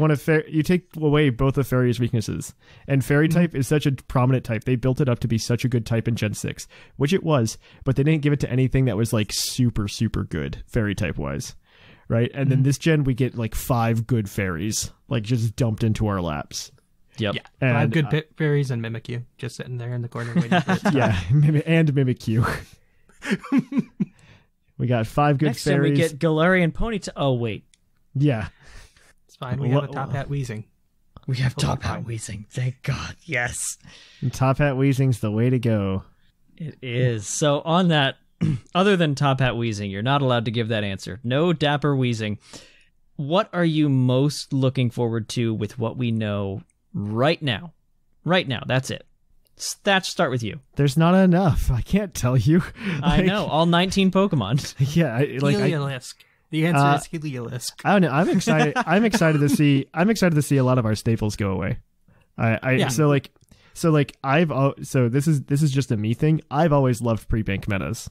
you take away both of Fairy's weaknesses, and Fairy type is such a prominent type. They built it up to be such a good type in Gen 6, which it was, but they didn't give it to anything that was like super good Fairy type wise, right? And then this gen we get like 5 good Fairies like just dumped into our laps. Yep. Yeah, and 5 good fairies and Mimikyu just sitting there in the corner waiting for it. Yeah, and Mimikyu. We got 5 good Next fairies. Next time we get Galarian Ponyta. Oh, wait. Yeah. It's fine. We have a Top Hat Weezing. We have Top Hat Weezing. Thank God. Yes. And Top Hat Weezing's the way to go. It is. So on that, other than Top Hat Weezing, you're not allowed to give that answer. No Dapper Weezing. What are you most looking forward to with what we know right now. Right now, that's it. Thatch, start with you. There's not enough. I can't tell you. I know, all 19 Pokemon. Yeah, Heliolisk. The answer is Heliolisk. I don't know. I'm excited. I'm excited to see. I'm excited to see a lot of our staples go away. So this is just a me thing. I've always loved pre-bank metas.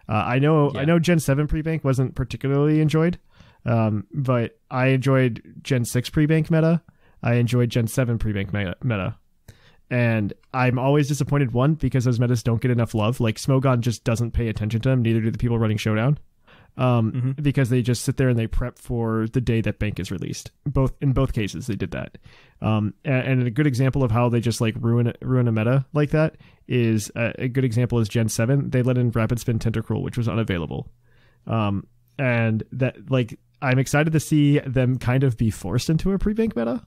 I know Gen 7 pre-bank wasn't particularly enjoyed, but I enjoyed Gen 6 pre-bank meta. I enjoyed Gen 7 pre-bank meta. And I'm always disappointed, one, because those metas don't get enough love. Like, Smogon just doesn't pay attention to them, neither do the people running Showdown. Because they just sit there and they prep for the day that bank is released. In both cases, they did that. And a good example of how they just like ruin a meta like that is a good example is Gen 7. They let in Rapid Spin Tentacruel, which was unavailable. And that, like, I'm excited to see them kind of be forced into a pre-bank meta.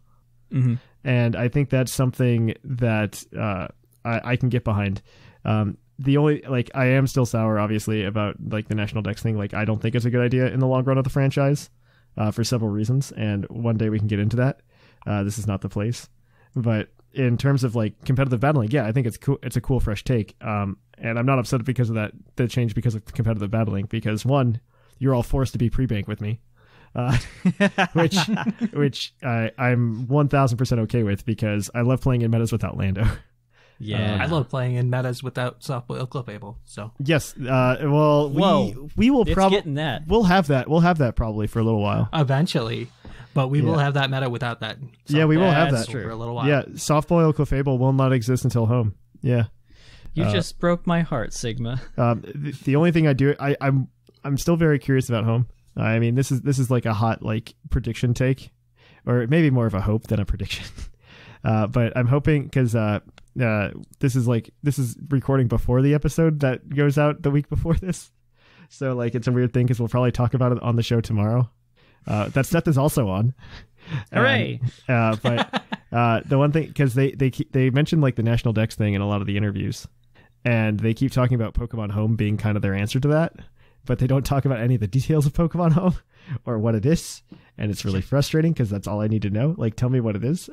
Mm-hmm. And I think that's something that I can get behind. The only, like, I am still sour, obviously, about, like, the National Dex thing. Like, I don't think it's a good idea in the long run of the franchise for several reasons, and one day we can get into that. This is not the place. But in terms of, like, competitive battling, yeah, I think it's cool. It's a cool, fresh take. And I'm not upset because of that, the change because of competitive battling, because, one, you're all forced to be pre-bank with me. Which I'm 1000% okay with, because I love playing in metas without Lando. Yeah, I love playing in metas without softboiled Clefable. So yes, well, we will probably getting that. We'll have that probably for a little while eventually, but we will have that meta without that. Yeah, we will have that for a little while. Yeah, softboiled Clefable will not exist until home. Yeah, you just broke my heart, Sigma. The only thing I do, I'm still very curious about home. I mean, this is like a hot, like, prediction take, or maybe more of a hope than a prediction. But I'm hoping, because this is recording before the episode that goes out the week before this, so, like, it's a weird thing because we'll probably talk about it on the show tomorrow. That Seth is also on. Hooray! But the one thing, because they mentioned, like, the National Dex thing in a lot of the interviews, and they keep talking about Pokemon Home being kind of their answer to that. But they don't talk about any of the details of Pokemon Home or what it is. And it's really frustrating because that's all I need to know. Like, tell me what it is.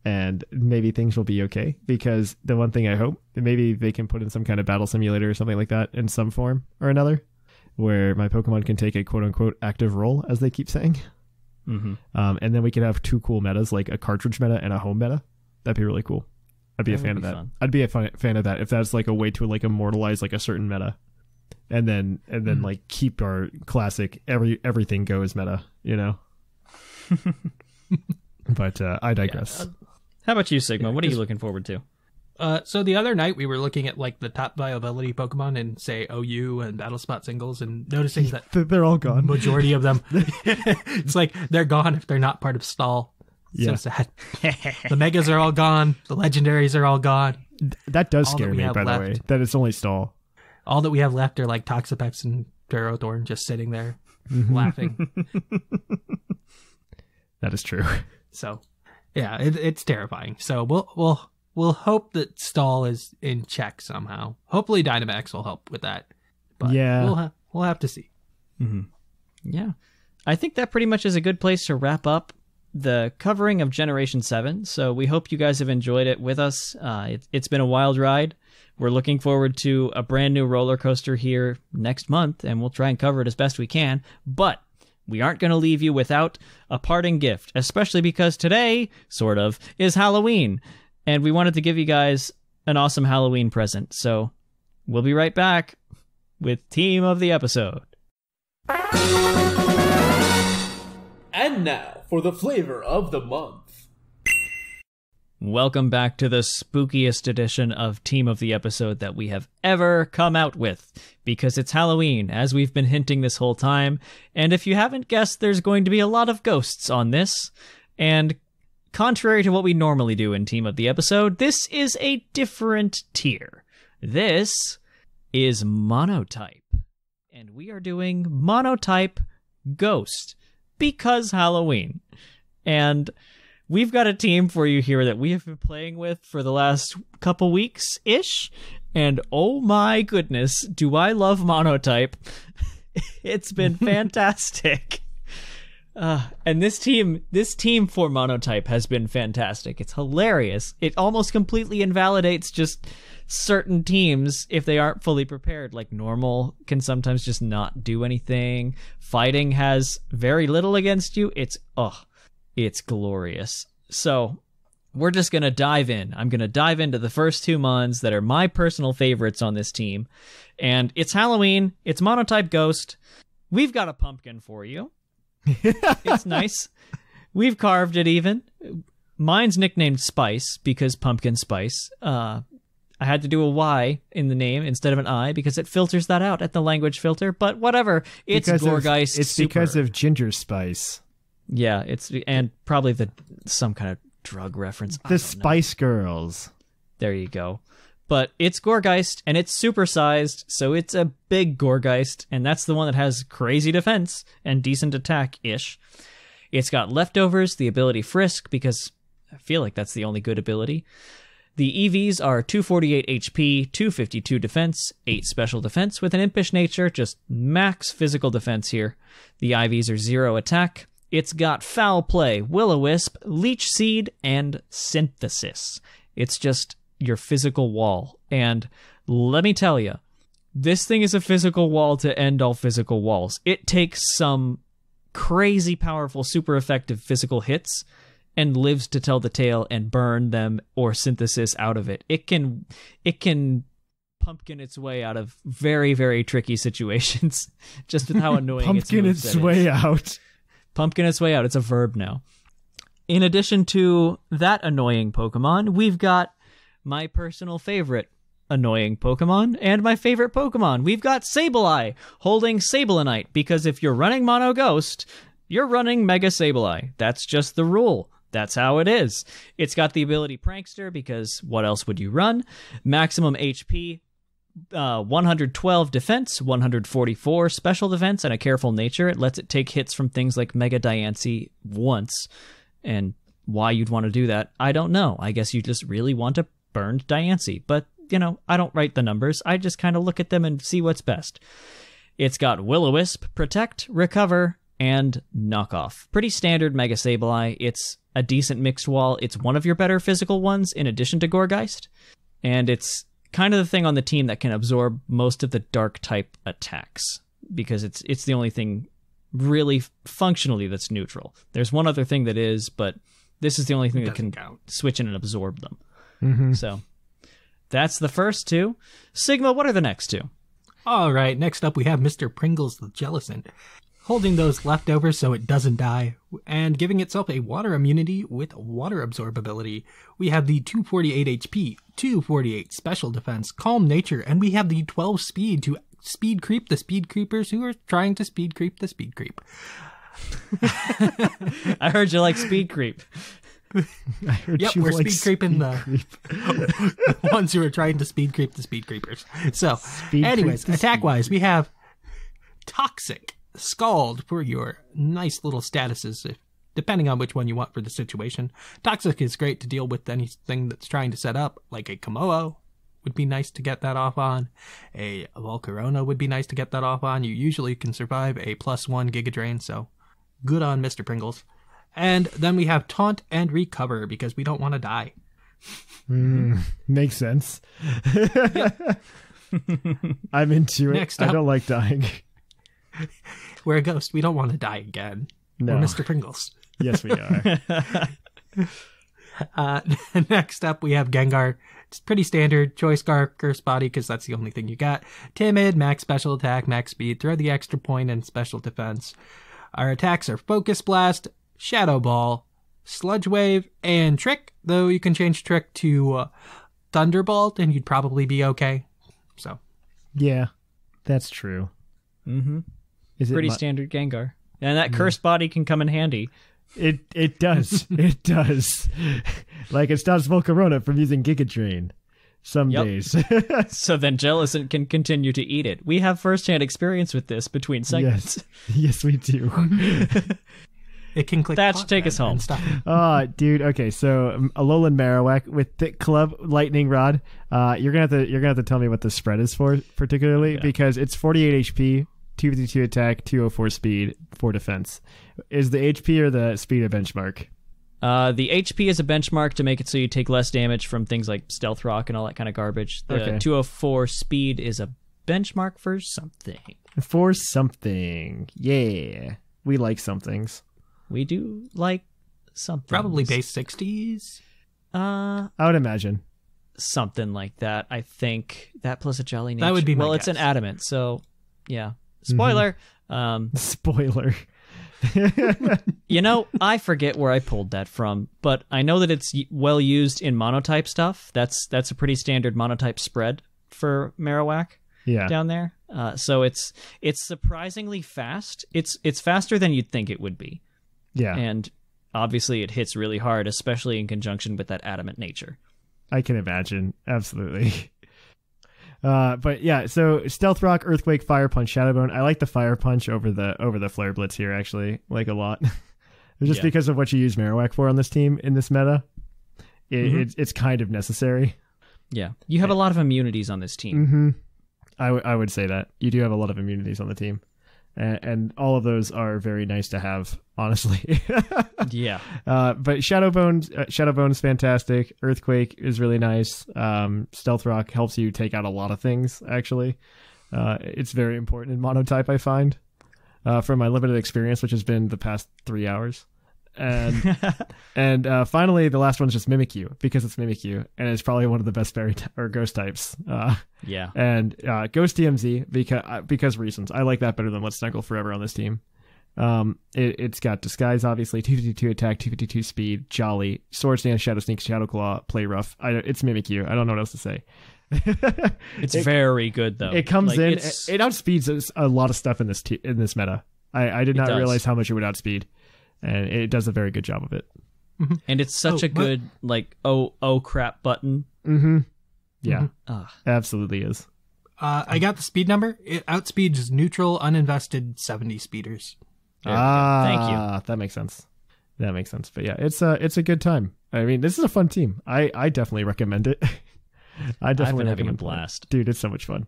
And maybe things will be okay. Because the one thing I hope, maybe they can put in some kind of battle simulator or something like that in some form or another, where my Pokemon can take a quote-unquote active role, as they keep saying. Mm-hmm. And then we could have two cool metas, like a cartridge meta and a home meta. That'd be really cool. I'd be a fan of that. I'd be a fan of that if that's like a way to, like, immortalize, like, a certain meta. And then like, keep our classic everything goes meta, you know. But I digress. Yeah. How about you, Sigma? What are you looking forward to? So the other night we were looking at, like, the top viability Pokemon in, say, OU and Battle Spot singles, and noticing that they're all gone. Majority of them, it's like they're gone if they're not part of stall. Yeah. So sad. The megas are all gone. The legendaries are all gone. That does scare me, by the way, that it's only stall. All that we have left are, like, Toxapex and Ferrothorn just sitting there laughing. That is true. So, yeah, it's terrifying. So we'll hope that stall is in check somehow. Hopefully Dynamax will help with that. But yeah, we'll have to see. Mm-hmm. Yeah, I think that pretty much is a good place to wrap up the covering of Generation 7. So we hope you guys have enjoyed it with us. It's been a wild ride. We're looking forward to a brand new roller coaster here next month, and we'll try and cover it as best we can. But we aren't going to leave you without a parting gift, especially because today, sort of, is Halloween. And we wanted to give you guys an awesome Halloween present. So we'll be right back with Team of the Episode. And now for the flavor of the month. Welcome back to the spookiest edition of Team of the Episode that we have ever come out with, because it's Halloween, as we've been hinting this whole time, and if you haven't guessed, there's going to be a lot of ghosts on this, and contrary to what we normally do in Team of the Episode, this is a different tier. This is Monotype, and we are doing Monotype Ghost, because Halloween, and we've got a team for you here that we have been playing with for the last couple weeks-ish, and oh my goodness, do I love Monotype. It's been fantastic. And this team for monotype has been fantastic. It's hilarious. It almost completely invalidates just certain teams if they aren't fully prepared. Like normal can sometimes just not do anything. Fighting has very little against you. It's glorious. So we're just going to dive in. I'm going to dive into the first two mons that are my personal favorites on this team. And it's Halloween. It's monotype ghost. We've got a pumpkin for you. It's nice. We've carved it even. Mine's nicknamed Spice because pumpkin spice. I had to do a Y in the name instead of an I because it filters that out at the language filter. But whatever. It's Gorgeist. It's super. because of ginger spice. Yeah, and probably some kind of drug reference. The Spice Girls. There you go. But it's Gorgeist, and it's supersized, so it's a big Gorgeist, and that's the one that has crazy defense and decent attack-ish. It's got leftovers, the ability Frisk, because I feel like that's the only good ability. The EVs are 248 HP, 252 defense, 8 special defense, with an impish nature, just max physical defense here. The IVs are 0 attack. It's got Foul Play, Will-O-Wisp, Leech Seed, and Synthesis. It's just your physical wall. And let me tell you, this thing is a physical wall to end all physical walls. It takes some crazy powerful, super effective physical hits and lives to tell the tale and burn them or synthesis out of it. It can pumpkin its way out of very, very tricky situations just with how annoying pumpkin its way out. Pumpkin its way out. It's a verb now. In addition to that annoying Pokemon, we've got my personal favorite annoying Pokemon and my favorite Pokemon. We've got Sableye holding Sablenite because if you're running Mono Ghost, you're running Mega Sableye. That's just the rule. That's how it is. It's got the ability Prankster because what else would you run? Maximum HP, 112 defense, 144 special defense, and a careful nature. It lets it take hits from things like Mega Diancie once. And why you'd want to do that, I don't know. I guess you just really want to burn Diancie. But, I don't write the numbers. I just kind of look at them and see what's best. It's got Will-O-Wisp, Protect, Recover, and Knockoff. Pretty standard Mega Sableye. It's a decent mixed wall. It's one of your better physical ones in addition to Gorgeist. And it's kind of the thing on the team that can absorb most of the dark type attacks because it's the only thing really functionally that's neutral. There's one other thing that is, but this is the only thing that can switch in and absorb them. Mm-hmm. So that's the first two. Sigma, what are the next two? All right, next up we have Mr. Pringles the Jellicent, holding those leftovers so it doesn't die, and giving itself a water immunity with water absorbability. We have the 248 HP, 248 special defense, calm nature, and we have the 12 speed to speed creep the speed creepers who are trying to speed creep the speed creep. I heard you like speed creep. Yep, we're speed creeping the ones who are trying to speed creep the speed creepers. So, anyways, attack-wise, we have Toxic, Scald for your nice little statuses, depending on which one you want for the situation. Toxic is great to deal with anything that's trying to set up, like a Komodo would be nice to get that off on. A Volcarona would be nice to get that off on. You usually can survive a +1 Giga Drain, so good on Mr. Pringles. And then we have Taunt and Recover because we don't want to die. Makes sense. I'm into it. Next up, I don't like dying. We're a ghost. We don't want to die again. No. We're Mr. Pringles. Yes, we are. Next up, we have Gengar. It's pretty standard. Choice Scarf, Curse Body, because that's the only thing you got. Timid, max special attack, max speed, throw the extra point, and special defense. Our attacks are Focus Blast, Shadow Ball, Sludge Wave, and Trick, though you can change Trick to Thunderbolt and you'd probably be okay. So, yeah, that's true. Mm-hmm. Pretty standard Gengar. And that Cursed Body can come in handy. It does. It does. Like it stops Volcarona from using Giga Drain some days. So then Jellicent can continue to eat it. We have first-hand experience with this between segments. Yes, we do. It can click. Thatch, take us home. Dude. Okay, so Alolan Marowak with Thick Club Lightning Rod. You're gonna have to tell me what the spread is for, particularly because it's 48 HP 252 attack, 204 speed, 4 defense. Is the HP or the speed a benchmark? The HP is a benchmark to make it so you take less damage from things like Stealth Rock and all that kind of garbage. The 204 speed is a benchmark for something. For something. Yeah. We like somethings. We do like something. Probably base 60s. I would imagine. Something like that, I think. That plus a Jolly Nature. That would be my Well, guess. it's an adamant, so yeah. Spoiler. Spoiler. I forget where I pulled that from, but I know that it's well used in monotype stuff. That's a pretty standard monotype spread for Marowak down there. So it's surprisingly fast. It's faster than you'd think it would be. Yeah. And obviously it hits really hard, especially in conjunction with that adamant nature. I can imagine. Absolutely. But yeah, so Stealth Rock, Earthquake, Fire Punch, Shadowbone. I like the Fire Punch over the Flare Blitz here, actually, like a lot. Just because of what you use Marowak for on this team in this meta. It's kind of necessary. Yeah. You have a lot of immunities on this team. Mm-hmm. I would say that. You do have a lot of immunities on the team. And all of those are very nice to have, honestly. Yeah. But Shadowbone's fantastic. Earthquake is really nice. Stealth Rock helps you take out a lot of things, actually. It's very important in monotype, I find, from my limited experience, which has been the past 3 hours. And finally, the last one's just Mimikyu, because it's Mimikyu, and it's probably one of the best fairy or ghost types. And Ghost TMZ because reasons. I like that better than Let's Snuggle Forever on this team. It's got Disguise, obviously, 252 attack, 252 speed, Jolly, Sword Stance, Shadow Sneak, Shadow Claw, Play Rough. It's Mimikyu. I don't know what else to say. It's very good, though. It comes in. It outspeeds a lot of stuff in this meta. I did not realize how much it would outspeed. And it does a very good job of it. Mm-hmm. And it's such a good, oh crap button. Mm-hmm. Yeah, absolutely is. I got the speed number. It outspeeds neutral, uninvested 70 speeders. Thank you. That makes sense. But yeah, it's a good time. I mean, this is a fun team. I definitely recommend it. I definitely I've been having a recommend blast. Dude, it's so much fun.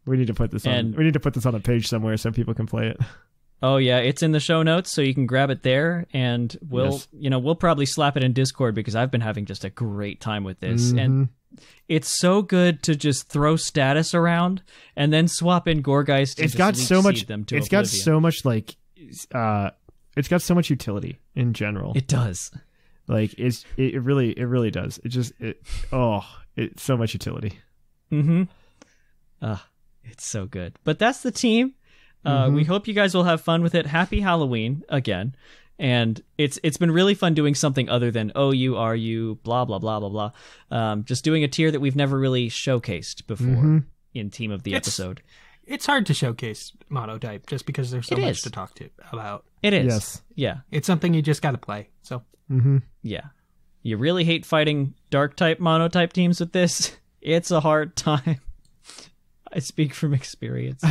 We need to put this on. We need to put this on a page somewhere so people can play it. Oh yeah, it's in the show notes, so you can grab it there, and we'll probably slap it in Discord because I've been having just a great time with this, and it's so good to just throw status around and then swap in Gorgeist. It's got so much. It's got so much it's got so much utility in general. It does. It really does. It's so much utility. It's so good. But that's the team. We hope you guys will have fun with it. Happy Halloween again. And it's been really fun doing something other than OU, RU, blah, blah, blah, blah, blah. Just doing a tier that we've never really showcased before in Team of the Episode. It's hard to showcase monotype just because there's so much to talk about. It is. Yes. Yeah. It's something you just got to play. So. Yeah. You really hate fighting dark type monotype teams with this. It's a hard time. I speak from experience.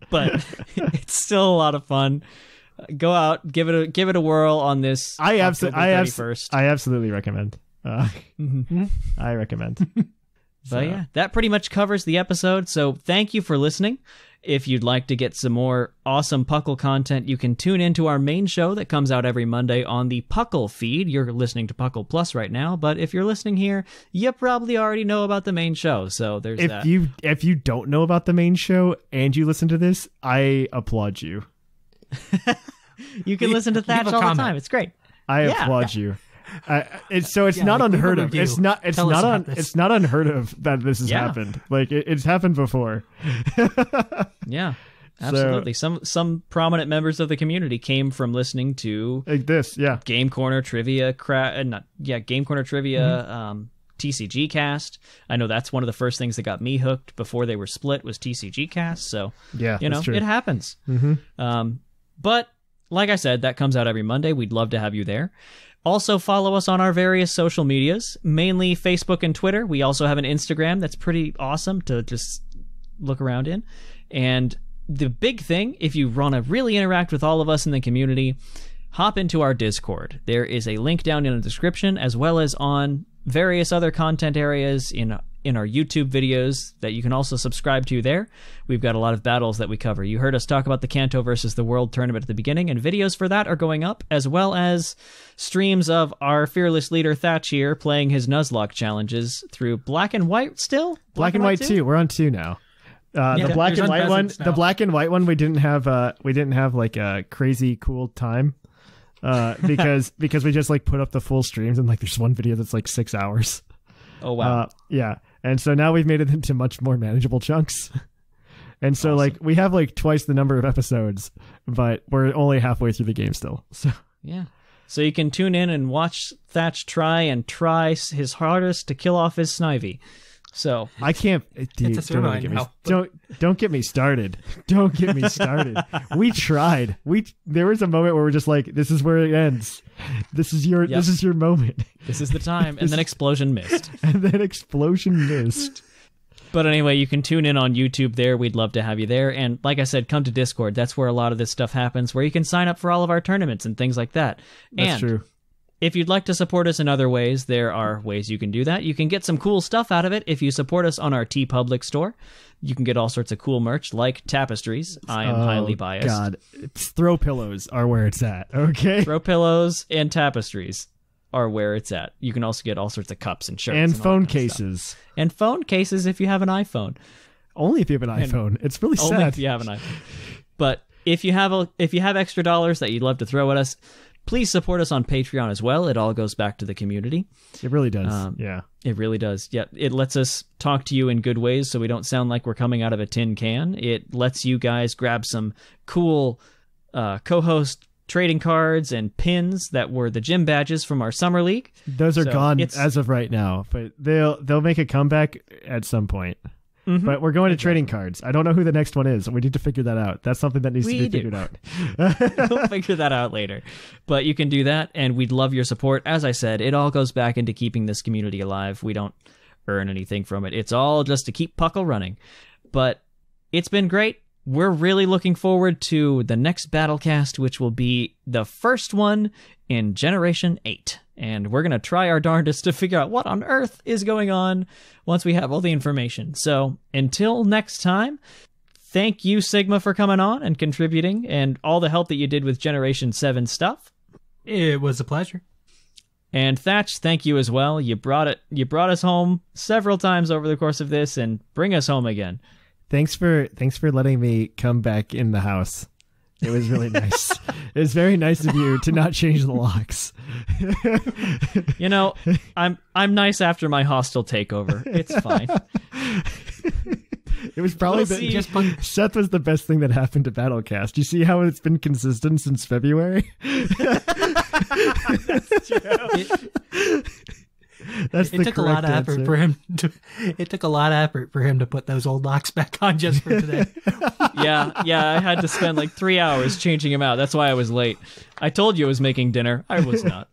But it's still a lot of fun. Go out, give it a whirl on this. I absolutely recommend. I recommend. But yeah, that pretty much covers the episode. So thank you for listening. If you'd like to get some more awesome PUCL content, you can tune into our main show that comes out every Monday on the PUCL feed. You're listening to PUCL Plus right now, but if you're listening here, you probably already know about the main show. So there's that. If you don't know about the main show and you listen to this, I applaud you. You can listen to Thatch all the time. It's great. I applaud you. It's not unheard of. It's not unheard of that this has happened. It's happened before. Yeah, absolutely. Some prominent members of the community came from listening to this. Yeah, Game Corner Trivia. Game Corner Trivia. TCG Cast. I know that's one of the first things that got me hooked before they were split was TCG Cast. So yeah, that's true. It happens. But like I said, that comes out every Monday. We'd love to have you there. Also, follow us on our various social medias, mainly Facebook and Twitter. We also have an Instagram that's pretty awesome to just look around in. And the big thing, if you want to really interact with all of us in the community, hop into our Discord. There is a link down in the description, as well as on various other content areas in in our YouTube videos that you can also subscribe to there. We've got a lot of battles that we cover. You heard us talk about the Kanto versus the World tournament at the beginning, and videos for that are going up, as well as streams of our fearless leader Thatch here playing his Nuzlocke challenges through Black and White still? Black and White 2. We're on 2 now. The black and white one, we didn't have like a crazy cool time because we just like put up the full streams, and like there's one video that's like 6 hours. Oh wow. Yeah. And so now we've made it into much more manageable chunks. And so like we have like twice the number of episodes, but we're only halfway through the game still. So yeah. So you can tune in and watch Thatch try his hardest to kill off his Snivy. So I can't. Dude, It's a survivor now. Don't get me started. Don't get me started. We tried. There was a moment where we're just like, this is where it ends. This is your moment. This is the time, and then Explosion missed. But anyway, you can tune in on YouTube there. We'd love to have you there. And like I said, come to Discord. That's where a lot of this stuff happens, where you can sign up for all of our tournaments and things like that. That's true. If you'd like to support us in other ways, there are ways you can do that. You can get some cool stuff out of it if you support us on our TeePublic store. You can get all sorts of cool merch, like tapestries. I am highly biased. God, throw pillows are where it's at, okay? Throw pillows and tapestries are where it's at. You can also get all sorts of cups and shirts. And all phone that kind of cases. stuff. And phone cases if you have an iPhone. Only if you have an iPhone. It's really sad. Only if you have an iPhone. But if you have extra dollars that you'd love to throw at us, please support us on Patreon as well. It all goes back to the community. It really does. Yeah. It really does. Yeah. It lets us talk to you in good ways so we don't sound like we're coming out of a tin can. It lets you guys grab some cool co-host trading cards and pins that were the gym badges from our summer league. Those are gone as of right now, but they'll make a comeback at some point. Mm-hmm. But we're going to trading cards. I don't know who the next one is. We need to figure that out. That's something that needs to be figured out. We'll figure that out later. But you can do that, and we'd love your support. As I said, it all goes back into keeping this community alive. We don't earn anything from it. It's all just to keep PUCL running. But it's been great. We're really looking forward to the next Battlecast, which will be the first one in Generation 8. And we're going to try our darndest to figure out what on earth is going on once we have all the information. So until next time, thank you, Sigma, for coming on and contributing and all the help that you did with Generation 7 stuff. It was a pleasure. And Thatch, thank you as well. You brought us home several times over the course of this, and bring us home again. Thanks for letting me come back in the house. It was really nice. It was very nice of you to not change the locks. You know, I'm nice after my hostile takeover. It's fine. It was probably Seth was the best thing that happened to Battlecast. You see how it's been consistent since February? That's true. It took a lot of effort for him to. It took a lot of effort for him to put those old locks back on just for today. Yeah. I had to spend like 3 hours changing him out. That's why I was late. I told you I was making dinner. I was not.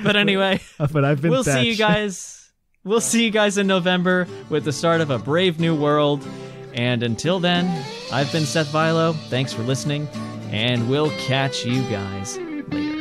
But anyway, but I've been. We'll see you guys. We'll see you guys in November with the start of a brave new world. And until then, I've been Seth Vilo. Thanks for listening, and we'll catch you guys later.